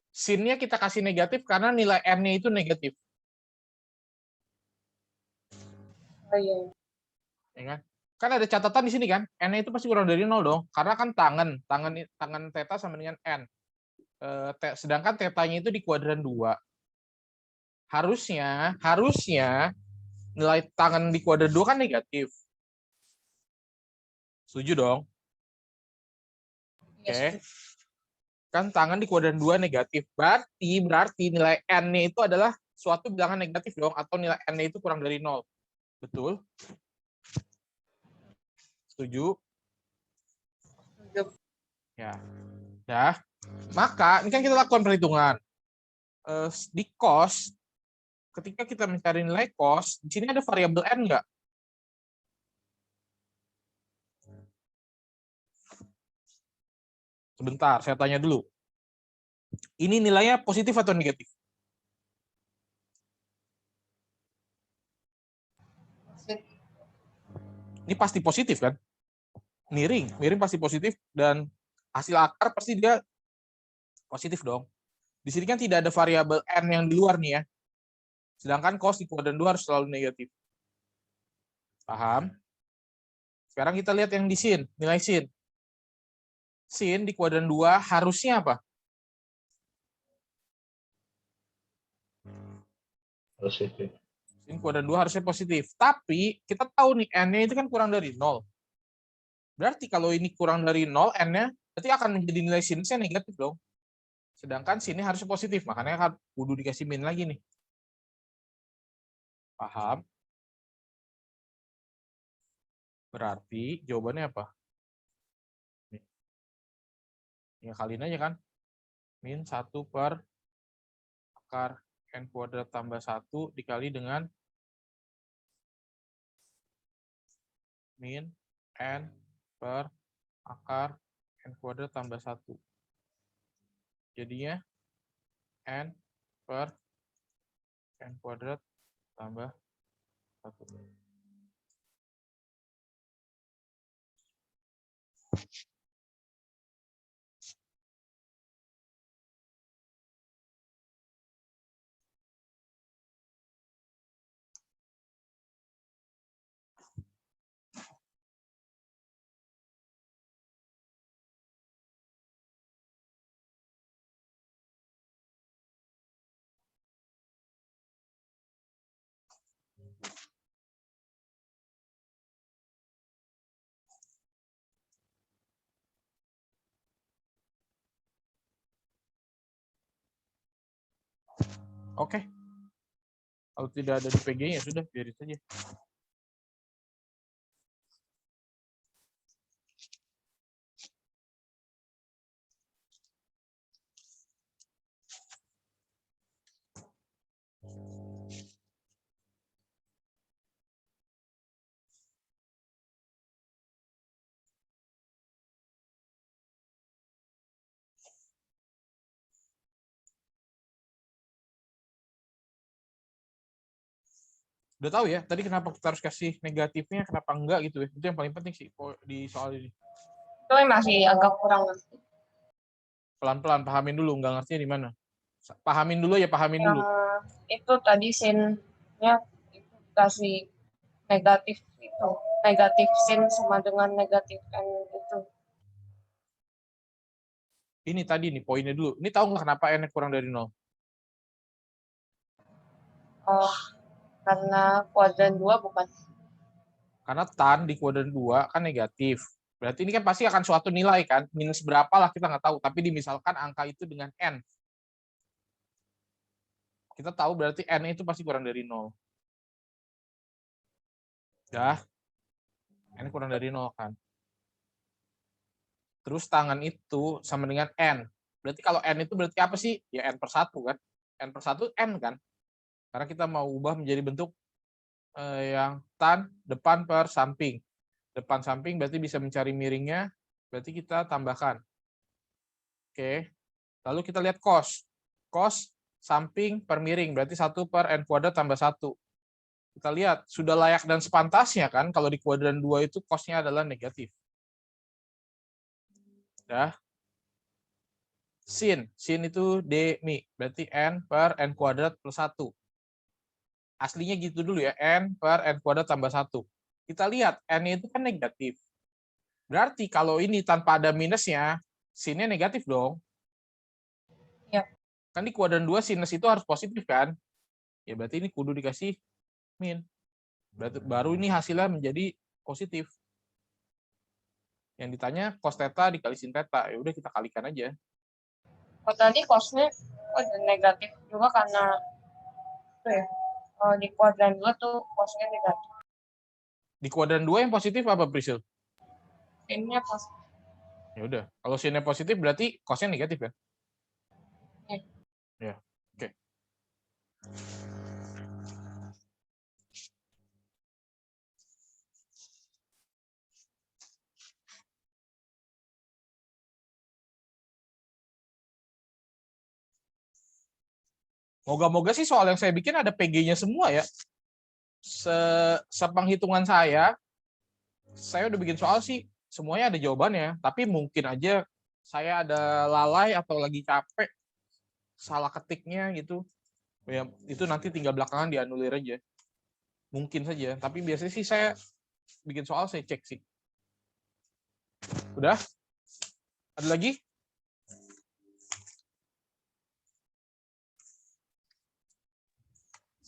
Sin-nya kita kasih negatif karena nilai N-nya itu negatif. Oh, iya. Ya kan? Kan ada catatan di sini kan, N-nya itu pasti kurang dari 0 dong, karena kan tangan theta sama dengan N. Sedangkan tetanya itu di kuadran 2. Harusnya nilai tangan di kuadran 2 kan negatif. Setuju dong? Oke. Kan tangan di kuadran 2 negatif. Berarti nilai N-nya itu adalah suatu bilangan negatif dong, atau nilai N-nya itu kurang dari 0. Betul? Setuju? Ya. Dah. Maka ini kan kita lakukan perhitungan. Di cos, ketika kita mencari nilai cos, di sini ada variabel N nggak? Sebentar, saya tanya dulu. Ini nilainya positif atau negatif? Ini pasti positif kan? Miring pasti positif, dan hasil akar pasti dia positif dong. Di sini kan tidak ada variabel N yang di luar nih ya. Sedangkan cos di kuadran 2 harus selalu negatif. Paham? Sekarang kita lihat yang di sin, nilai sin. Sin di kuadran 2 harusnya apa? Positif. Sin kuadran 2 harusnya positif. Tapi kita tahu nih N-nya itu kan kurang dari 0. Berarti kalau ini kurang dari 0, N-nya berarti akan menjadi nilai sin-nya negatif dong. Sedangkan sin-nya harusnya positif. Makanya kan kudu dikasih min lagi nih. Paham? Berarti jawabannya apa? Nih. Ya kaliin aja kan. Min 1 per akar n kuadrat tambah 1 dikali dengan min n per akar n kuadrat tambah 1. Jadinya n per n kuadrat tambah 1. Oke. Kalau tidak ada di PG-nya sudah biarin saja. Udah tahu ya, tadi kenapa kita harus kasih negatifnya, kenapa enggak gitu ya. Itu yang paling penting sih di soal ini. Itu masih agak kurang ngerti. Pelan-pelan pahamin dulu, nggak ngerti di mana. Pahamin dulu ya, pahamin Yang dulu. itu tadi sin-nya itu kasih negatif itu. Negatif sin sama dengan negatif n itu. Ini tadi nih poinnya dulu. Ini tahu nggak kenapa n kurang dari 0? Oh, karena kuadran 2 bukan. Karena tan di kuadran 2 kan negatif. Berarti ini kan pasti akan suatu nilai kan. Minus berapa lah kita nggak tahu. Tapi dimisalkan angka itu dengan n. Kita tahu berarti n itu pasti kurang dari 0. Ya. N kurang dari 0 kan. Terus tangan itu sama dengan n. Berarti kalau n itu berarti apa sih? Ya n per 1 kan. N per 1 n kan. Karena kita mau ubah menjadi bentuk yang tan depan per samping. Depan samping berarti bisa mencari miringnya, berarti kita tambahkan. Oke. Lalu kita lihat cos. Cos samping per miring, berarti 1 per n kuadrat tambah 1. Kita lihat, sudah layak dan sepantasnya kan, kalau di kuadran 2 itu cosnya adalah negatif. Ya. Sin itu d mi, berarti n per n kuadrat plus 1. Aslinya gitu dulu ya, n per n kuadrat tambah 1. Kita lihat, n itu kan negatif. Berarti kalau ini tanpa ada minusnya, sinnya negatif dong. Ya. Kan di kuadran 2 sinus itu harus positif kan? Ya berarti ini kudu dikasih min. Berarti baru ini hasilnya menjadi positif. Yang ditanya cos theta dikali sin theta. Ya udah kita kalikan aja. Oh, tadi cosnya negatif juga karena itu ya. Kalau di kuadran 2 tuh cosnya negatif. Di kuadran 2 yang positif apa, Priscil? Sinnya pas. Ya udah. Kalau sinnya positif berarti cosnya negatif kan? Ya. Ya. Oke. Moga-moga sih soal yang saya bikin ada PG-nya semua ya. Sepenghitungan saya udah bikin soal sih semuanya ada jawabannya, tapi mungkin aja saya ada lalai atau lagi capek salah ketiknya gitu. Ya, itu nanti tinggal belakangan dianulir aja. Mungkin saja, tapi biasanya sih saya bikin soal saya cek sih. Udah? Ada lagi?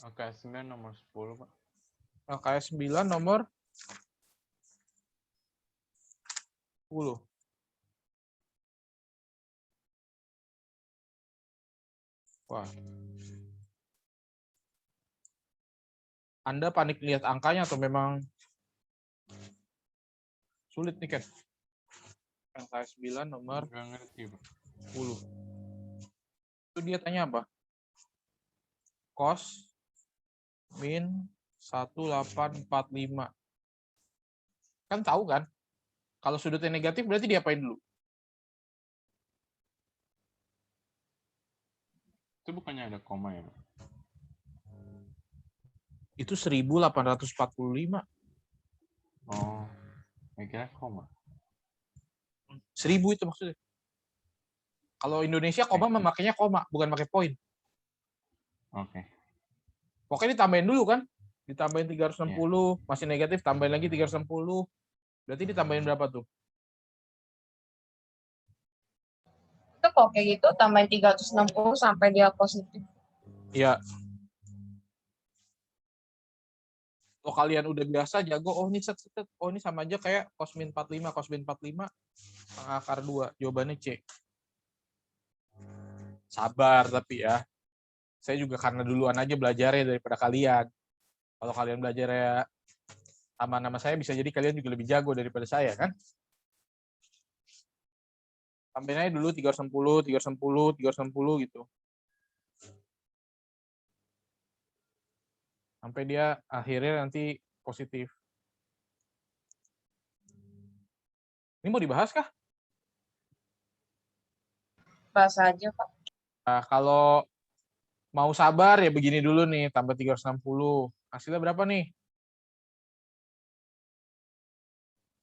LKS 9 nomor 10, Pak. LKS 9 nomor 10. Wah. Anda panik lihat angkanya atau memang Sulit nih, Ken. LKS 9 nomor Nggak ngerti, Pak. 10. Itu dia tanya apa? Cos min 1845. Kan tahu kan? Kalau sudutnya negatif berarti diapain dulu? Itu bukannya ada koma ya, Pak? Itu 1845. Oh, saya kira koma. 1000 itu maksudnya. Kalau Indonesia koma memakainya koma, bukan pakai poin. Oke. Pokoknya ditambahin dulu kan? Ditambahin 360, masih negatif, tambahin lagi 360. Berarti ditambahin berapa tuh? Itu kok kayak gitu tambahin 360 sampai dia positif. Iya. Kalau kalian udah biasa jago, oh ini oh ini sama aja kayak cos min 45, cos min 45 akar 2. Jawabannya C. Sabar tapi ya. Saya juga karena duluan aja belajarnya daripada kalian. Kalau kalian belajarnya sama nama saya, bisa jadi kalian juga lebih jago daripada saya kan? Tambahin aja dulu 360, 360, 360 gitu. Sampai dia akhirnya nanti positif. Ini mau dibahas kah? Bahas aja, Pak. Nah, kalau mau sabar ya begini dulu nih, tambah 360. Hasilnya berapa nih?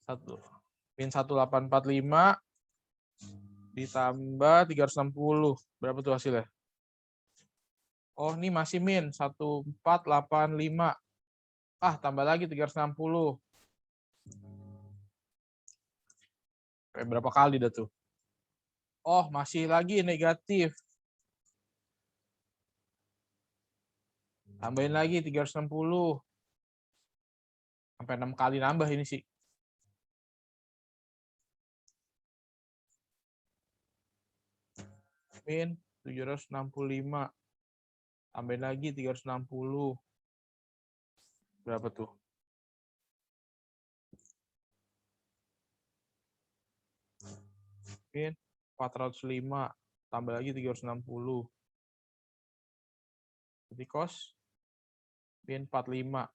1845 ditambah 360. Berapa tuh hasilnya? Oh, ini masih min 1485. Tambah lagi 360. Berapa kali dah tuh? Oh, masih lagi negatif. Tambahin lagi 360. Sampai 6 kali nambah ini sih. Min 765. Tambahin lagi 360. Berapa tuh? Min 405. Tambah lagi 360. Jadi cos min 45.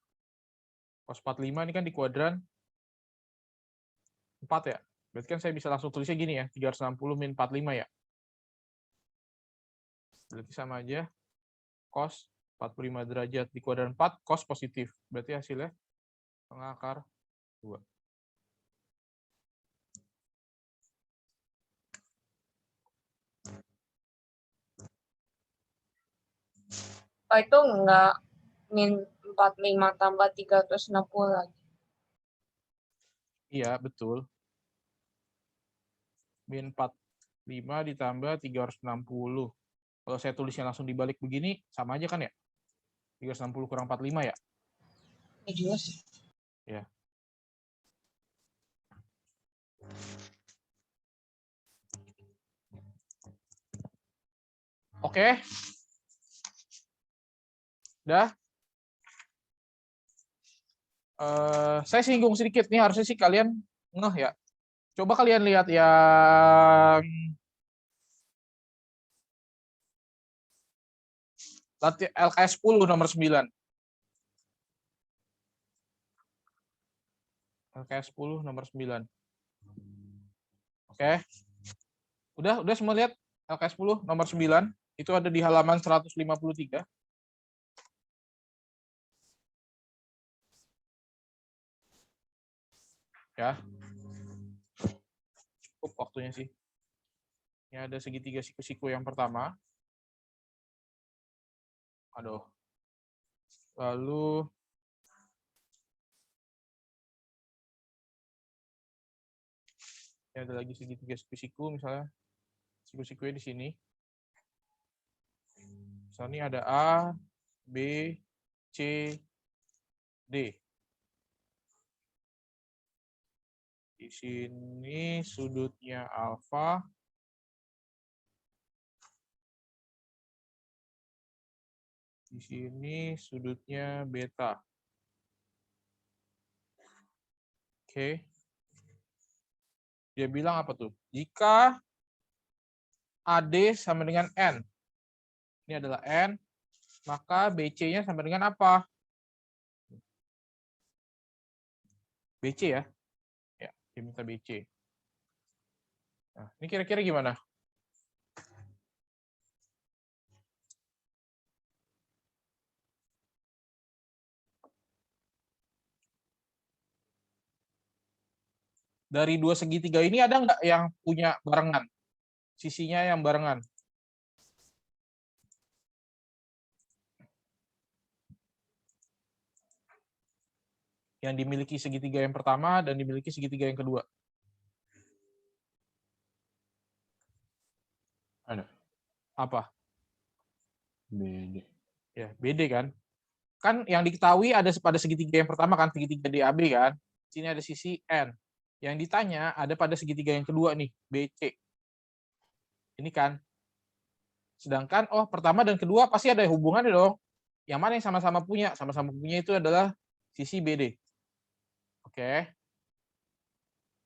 Cos 45 ini kan di kuadran 4 ya. Berarti kan saya bisa langsung tulisnya gini ya. 360 min 45 ya. Berarti sama aja. Cos 45 derajat di kuadran 4, cos positif. Berarti hasilnya setengah akar 2. Oh, itu enggak min 45 tambah 360 lagi. Iya, betul. Min 45 ditambah 360. Kalau saya tulisnya langsung dibalik begini, sama aja kan ya? 360 kurang 45 ya? Ini juga sih. Ya. Oke. Udah. Saya singgung sedikit nih, harusnya sih kalian ngeh ya. Coba kalian lihat yang LKS 10 nomor 9. LKS 10 nomor 9. Oke. Udah semua lihat LKS 10 nomor 9. Itu ada di halaman 153. Ya. Cukup waktunya sih. Ini ada segitiga siku-siku yang pertama. Aduh. Lalu ini ada lagi segitiga siku-siku, misalnya siku-sikunya di sini. Misalnya ada A, B, C, D. Di sini sudutnya alfa. Di sini sudutnya beta. Oke. Dia bilang apa tuh? Jika AD sama dengan N. Ini adalah N, maka BC-nya sama dengan apa? BC ya. Ya, diminta BC. Nah, ini kira-kira gimana? Dari dua segitiga ini ada nggak yang punya barengan? Sisinya yang barengan. Yang dimiliki segitiga yang pertama dan dimiliki segitiga yang kedua. Ada. Apa? BD. Ya, BD kan? Kan yang diketahui ada pada segitiga yang pertama kan, segitiga DAB kan. Sini ada sisi N. Yang ditanya ada pada segitiga yang kedua nih, BC. Ini kan. Sedangkan, oh pertama dan kedua pasti ada hubungannya dong. Yang mana yang sama-sama punya? Sama-sama punya itu adalah sisi BD. Oke.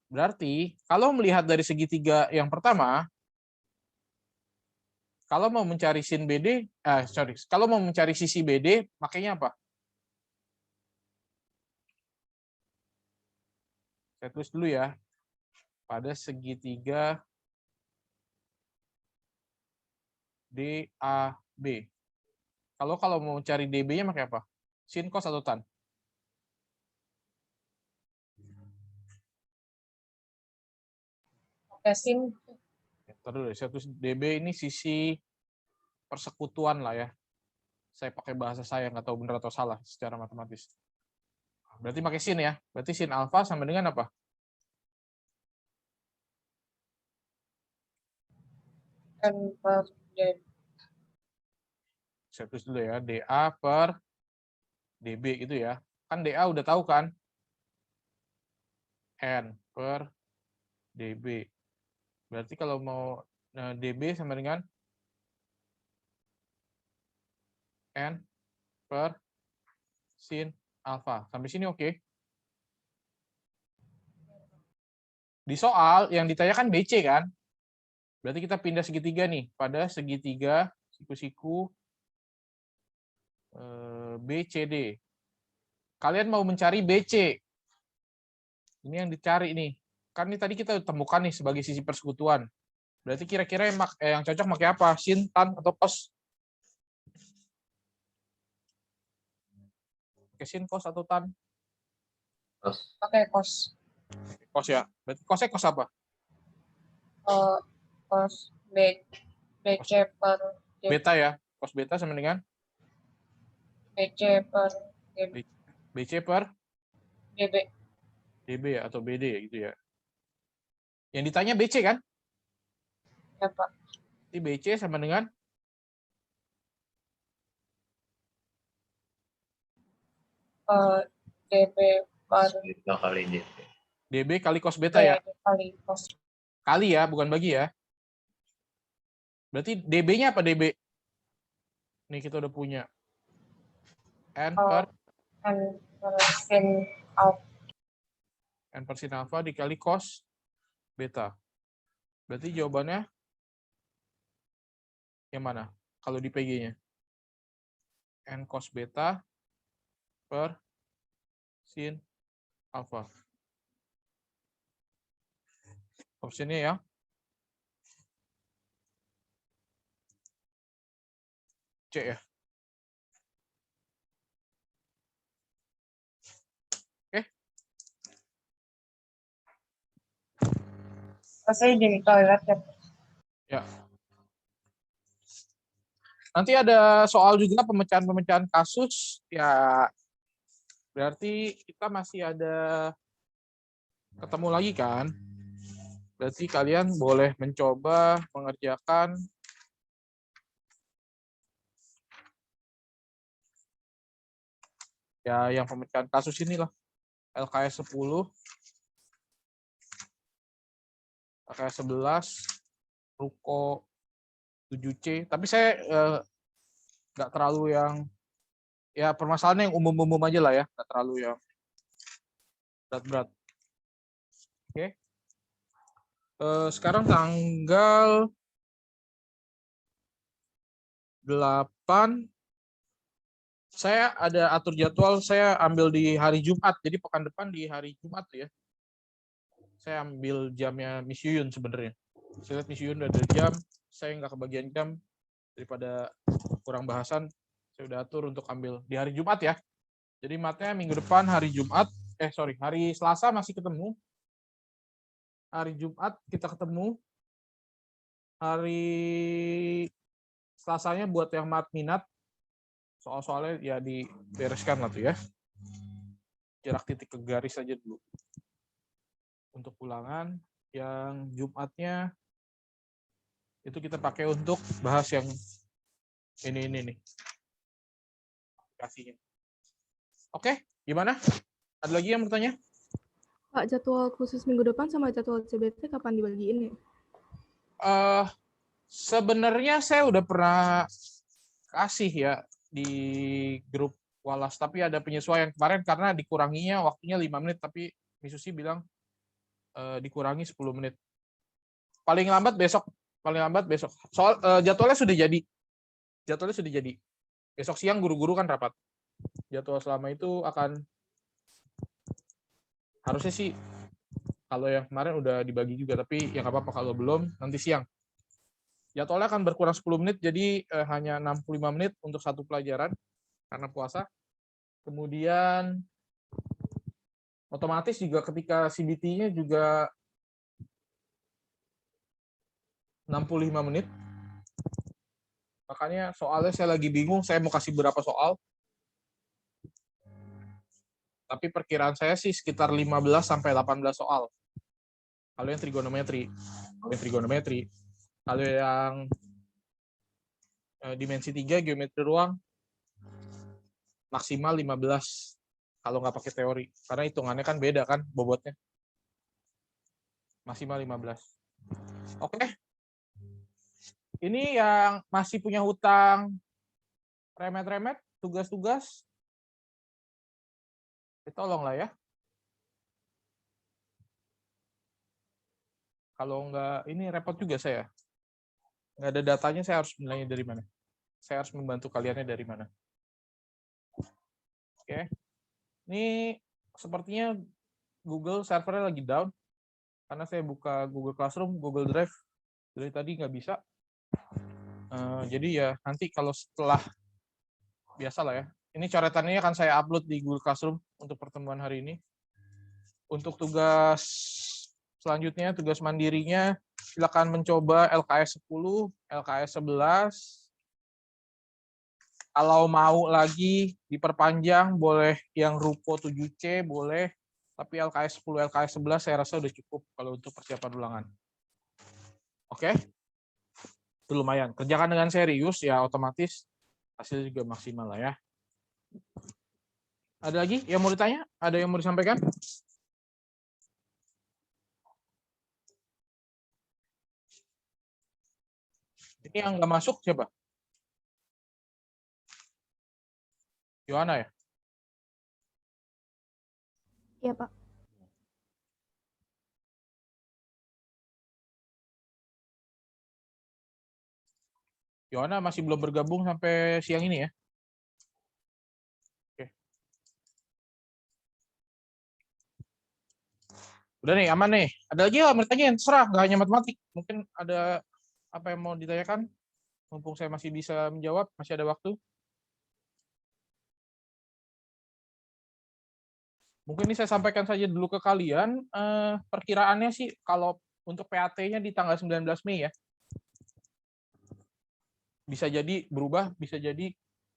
Berarti, kalau melihat dari segitiga yang pertama, kalau mau mencari sin BD, kalau mau mencari sisi BD, makanya apa? Saya tulis dulu ya. Pada segitiga DAB. Kalau mau mencari DB-nya pakai apa? Sin, cos, atau tan? Pakai sin. Terus saya tulis DB ini sisi persekutuan lah ya. Saya pakai bahasa saya, nggak tahu benar atau salah secara matematis. Berarti pakai sin ya. Berarti sin alfa sama dengan apa? N per D. Saya tulis dulu ya, DA per DB gitu ya. Kan DA udah tahu kan? N per DB. Berarti kalau mau DB sama dengan N per sin alfa. Sampai sini oke? Di soal yang ditanyakan BC kan? Berarti kita pindah segitiga nih. Pada segitiga siku-siku BCD. Kalian mau mencari BC. Ini yang dicari nih. Kan ini tadi kita temukan nih sebagai sisi persekutuan. Berarti kira-kira yang cocok pakai apa? Sin, tan, atau cos? Pakai sin, cos, atau tan? Cos. Pakai cos. Cos ya. Berarti cosnya cos apa? Cos BC per D. Beta ya. Cos beta sama dengan BC per DB. BC per DB. DB ya, atau BD ya gitu ya. Yang ditanya BC kan? Ya, Pak. Jadi BC sama dengan DB per Beta kali DB. DB kali cos beta ya. kali cos. Kali ya, bukan bagi ya. Berarti DB-nya apa DB? Nih kita udah punya. N per N per sin alpha. N per sin alpha dikali cos beta. Berarti jawabannya yang mana? Kalau di PG-nya. N cos beta per sin alpha. Opsinya ya. C ya. Oke. Saya di toilet ya. Ya. Nanti ada soal juga pemecahan-pemecahan kasus. Ya, berarti kita masih ada ketemu lagi kan? Berarti kalian boleh mencoba mengerjakan ya yang pemecahan kasus inilah. LKS 10, LKS 11, Ruko 7C. Tapi saya nggak terlalu yang ya permasalahannya yang umum-umum aja lah ya, nggak terlalu yang berat-berat. Oke. Sekarang tanggal 8. Saya ada atur jadwal, saya ambil di hari Jumat. Jadi pekan depan di hari Jumat ya. Saya ambil jamnya Miss Yuyun sebenarnya. Saya lihat Miss Yuyun udah ada jam, saya nggak kebagian jam. Daripada kurang bahasan, saya udah atur untuk ambil di hari Jumat ya. Jadi matnya minggu depan hari Jumat, hari Selasa masih ketemu. Hari Jumat kita ketemu. Hari Selasanya buat yang mat minat, soal-soalnya ya dibereskan lah tuh ya. Jarak titik ke garis aja dulu. Untuk ulangan, yang Jumatnya itu kita pakai untuk bahas yang ini nih. Aplikasinya. Oke, gimana? Ada lagi yang bertanya? Pak, jadwal khusus minggu depan sama jadwal CBT kapan dibagiin ya? Sebenarnya saya udah pernah kasih ya di grup Walas, tapi ada penyesuaian kemarin karena dikuranginya waktunya 5 menit, tapi Misusi bilang dikurangi 10 menit. Paling lambat besok. Soal jadwalnya sudah jadi. Besok siang guru-guru kan rapat. Jadwal selama itu akan harusnya sih kalau yang kemarin udah dibagi juga, tapi ya nggak apa-apa kalau belum, nanti siang. Jadwalnya akan berkurang 10 menit, jadi hanya 65 menit untuk satu pelajaran karena puasa. Kemudian otomatis juga ketika CBT-nya juga 65 menit. Makanya soalnya saya lagi bingung, saya mau kasih berapa soal. Tapi perkiraan saya sih sekitar 15 sampai 18 soal. Kalau yang trigonometri. Kalau yang dimensi 3 geometri ruang maksimal 15 kalau nggak pakai teori. Karena hitungannya kan beda kan bobotnya. Maksimal 15. Oke. Ini yang masih punya hutang remet-remet, tugas-tugas, tolonglah ya. Kalau nggak, ini repot juga saya. Nggak ada datanya, saya harus nilainya dari mana. Saya harus membantu kaliannya dari mana. Oke. Ini sepertinya Google servernya lagi down. Karena saya buka Google Classroom, Google Drive. Dari tadi nggak bisa. Jadi ya nanti kalau setelah, biasalah ya. Ini coretannya akan saya upload di Google Classroom untuk pertemuan hari ini. Untuk tugas selanjutnya, tugas mandirinya, silakan mencoba LKS 10, LKS 11. Kalau mau lagi diperpanjang, boleh yang Rupo 7C, boleh. Tapi LKS 10, LKS 11 saya rasa udah cukup kalau untuk persiapan ulangan. Oke? Itu lumayan. Kerjakan dengan serius, ya otomatis hasilnya juga maksimal lah ya. Ada lagi yang mau ditanya? Ada yang mau disampaikan? Ini yang nggak masuk siapa? Yohana ya? Iya, Pak. Yohana masih belum bergabung sampai siang ini ya? Oke. Udah nih, aman nih. Ada lagi nggak mau ditanyain? Serah, nggak hanya matematik. Mungkin ada apa yang mau ditanyakan? Mumpung saya masih bisa menjawab, masih ada waktu. Mungkin ini saya sampaikan saja dulu ke kalian. Perkiraannya sih kalau untuk PAT-nya di tanggal 19 Mei ya. Bisa jadi berubah, bisa jadi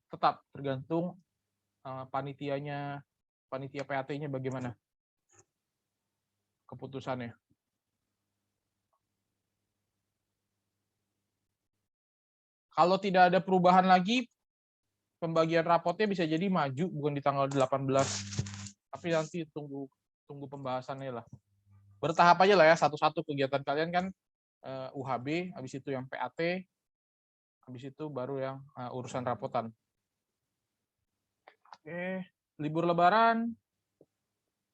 tetap tergantung panitia PAT-nya bagaimana keputusannya. Kalau tidak ada perubahan lagi, pembagian rapotnya bisa jadi maju, bukan di tanggal 18. Tapi nanti tunggu pembahasannya lah. Bertahap aja lah ya, satu-satu kegiatan kalian kan UHB, habis itu yang PAT, habis itu baru yang urusan rapotan. Oke, libur Lebaran,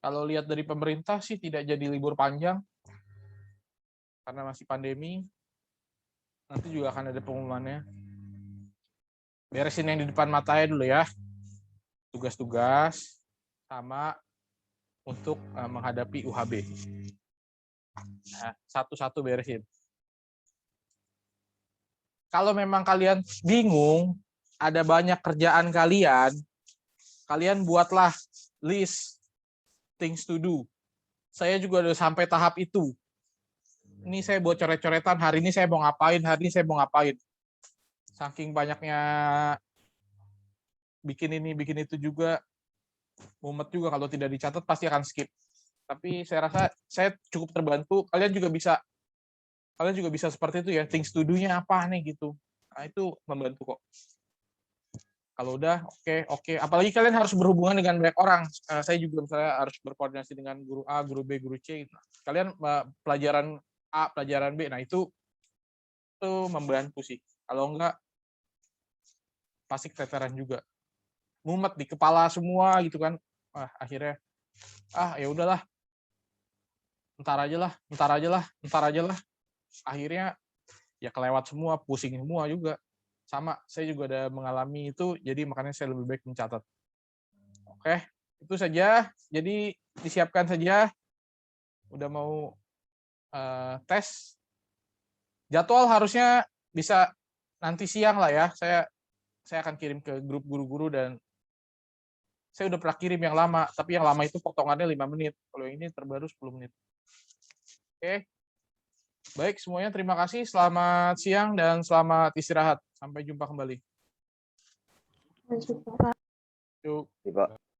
kalau lihat dari pemerintah sih tidak jadi libur panjang. karena masih pandemi. Nanti juga akan ada pengumumannya. Beresin yang di depan matanya dulu ya. Tugas-tugas sama untuk menghadapi UHB. Nah, satu-satu beresin. Kalau memang kalian bingung, ada banyak kerjaan kalian buatlah list things to do. Saya juga udah sampai tahap itu. Ini saya buat coret-coretan, hari ini saya mau ngapain, hari ini saya mau ngapain. Saking banyaknya bikin ini, bikin itu juga, mumet juga kalau tidak dicatat pasti akan skip. Tapi saya rasa saya cukup terbantu. Kalian juga bisa seperti itu ya. Things to do-nya apa nih gitu. Nah, itu membantu kok. Kalau udah oke. Apalagi kalian harus berhubungan dengan banyak orang. Saya juga misalnya harus berkoordinasi dengan guru A, guru B, guru C. Nah, kalian pelajaran A, pelajaran B. Nah, itu membantu sih. Kalau enggak pasti keteteran juga. Mumet di kepala semua gitu kan. Akhirnya ya udahlah. Ntar aja lah. Akhirnya ya kelewat semua, pusing semua juga. Sama, saya juga ada mengalami itu, jadi makanya saya lebih baik mencatat. Oke, itu saja. Jadi disiapkan saja. Udah mau tes. Jadwal harusnya bisa nanti siang lah ya. Saya akan kirim ke grup guru-guru dan saya udah pernah kirim yang lama, tapi yang lama itu potongannya 5 menit. Kalau yang ini terbaru 10 menit. Oke. Baik, semuanya terima kasih. Selamat siang dan selamat istirahat. Sampai jumpa kembali. Lanjut, Pak. Yuk. Pak.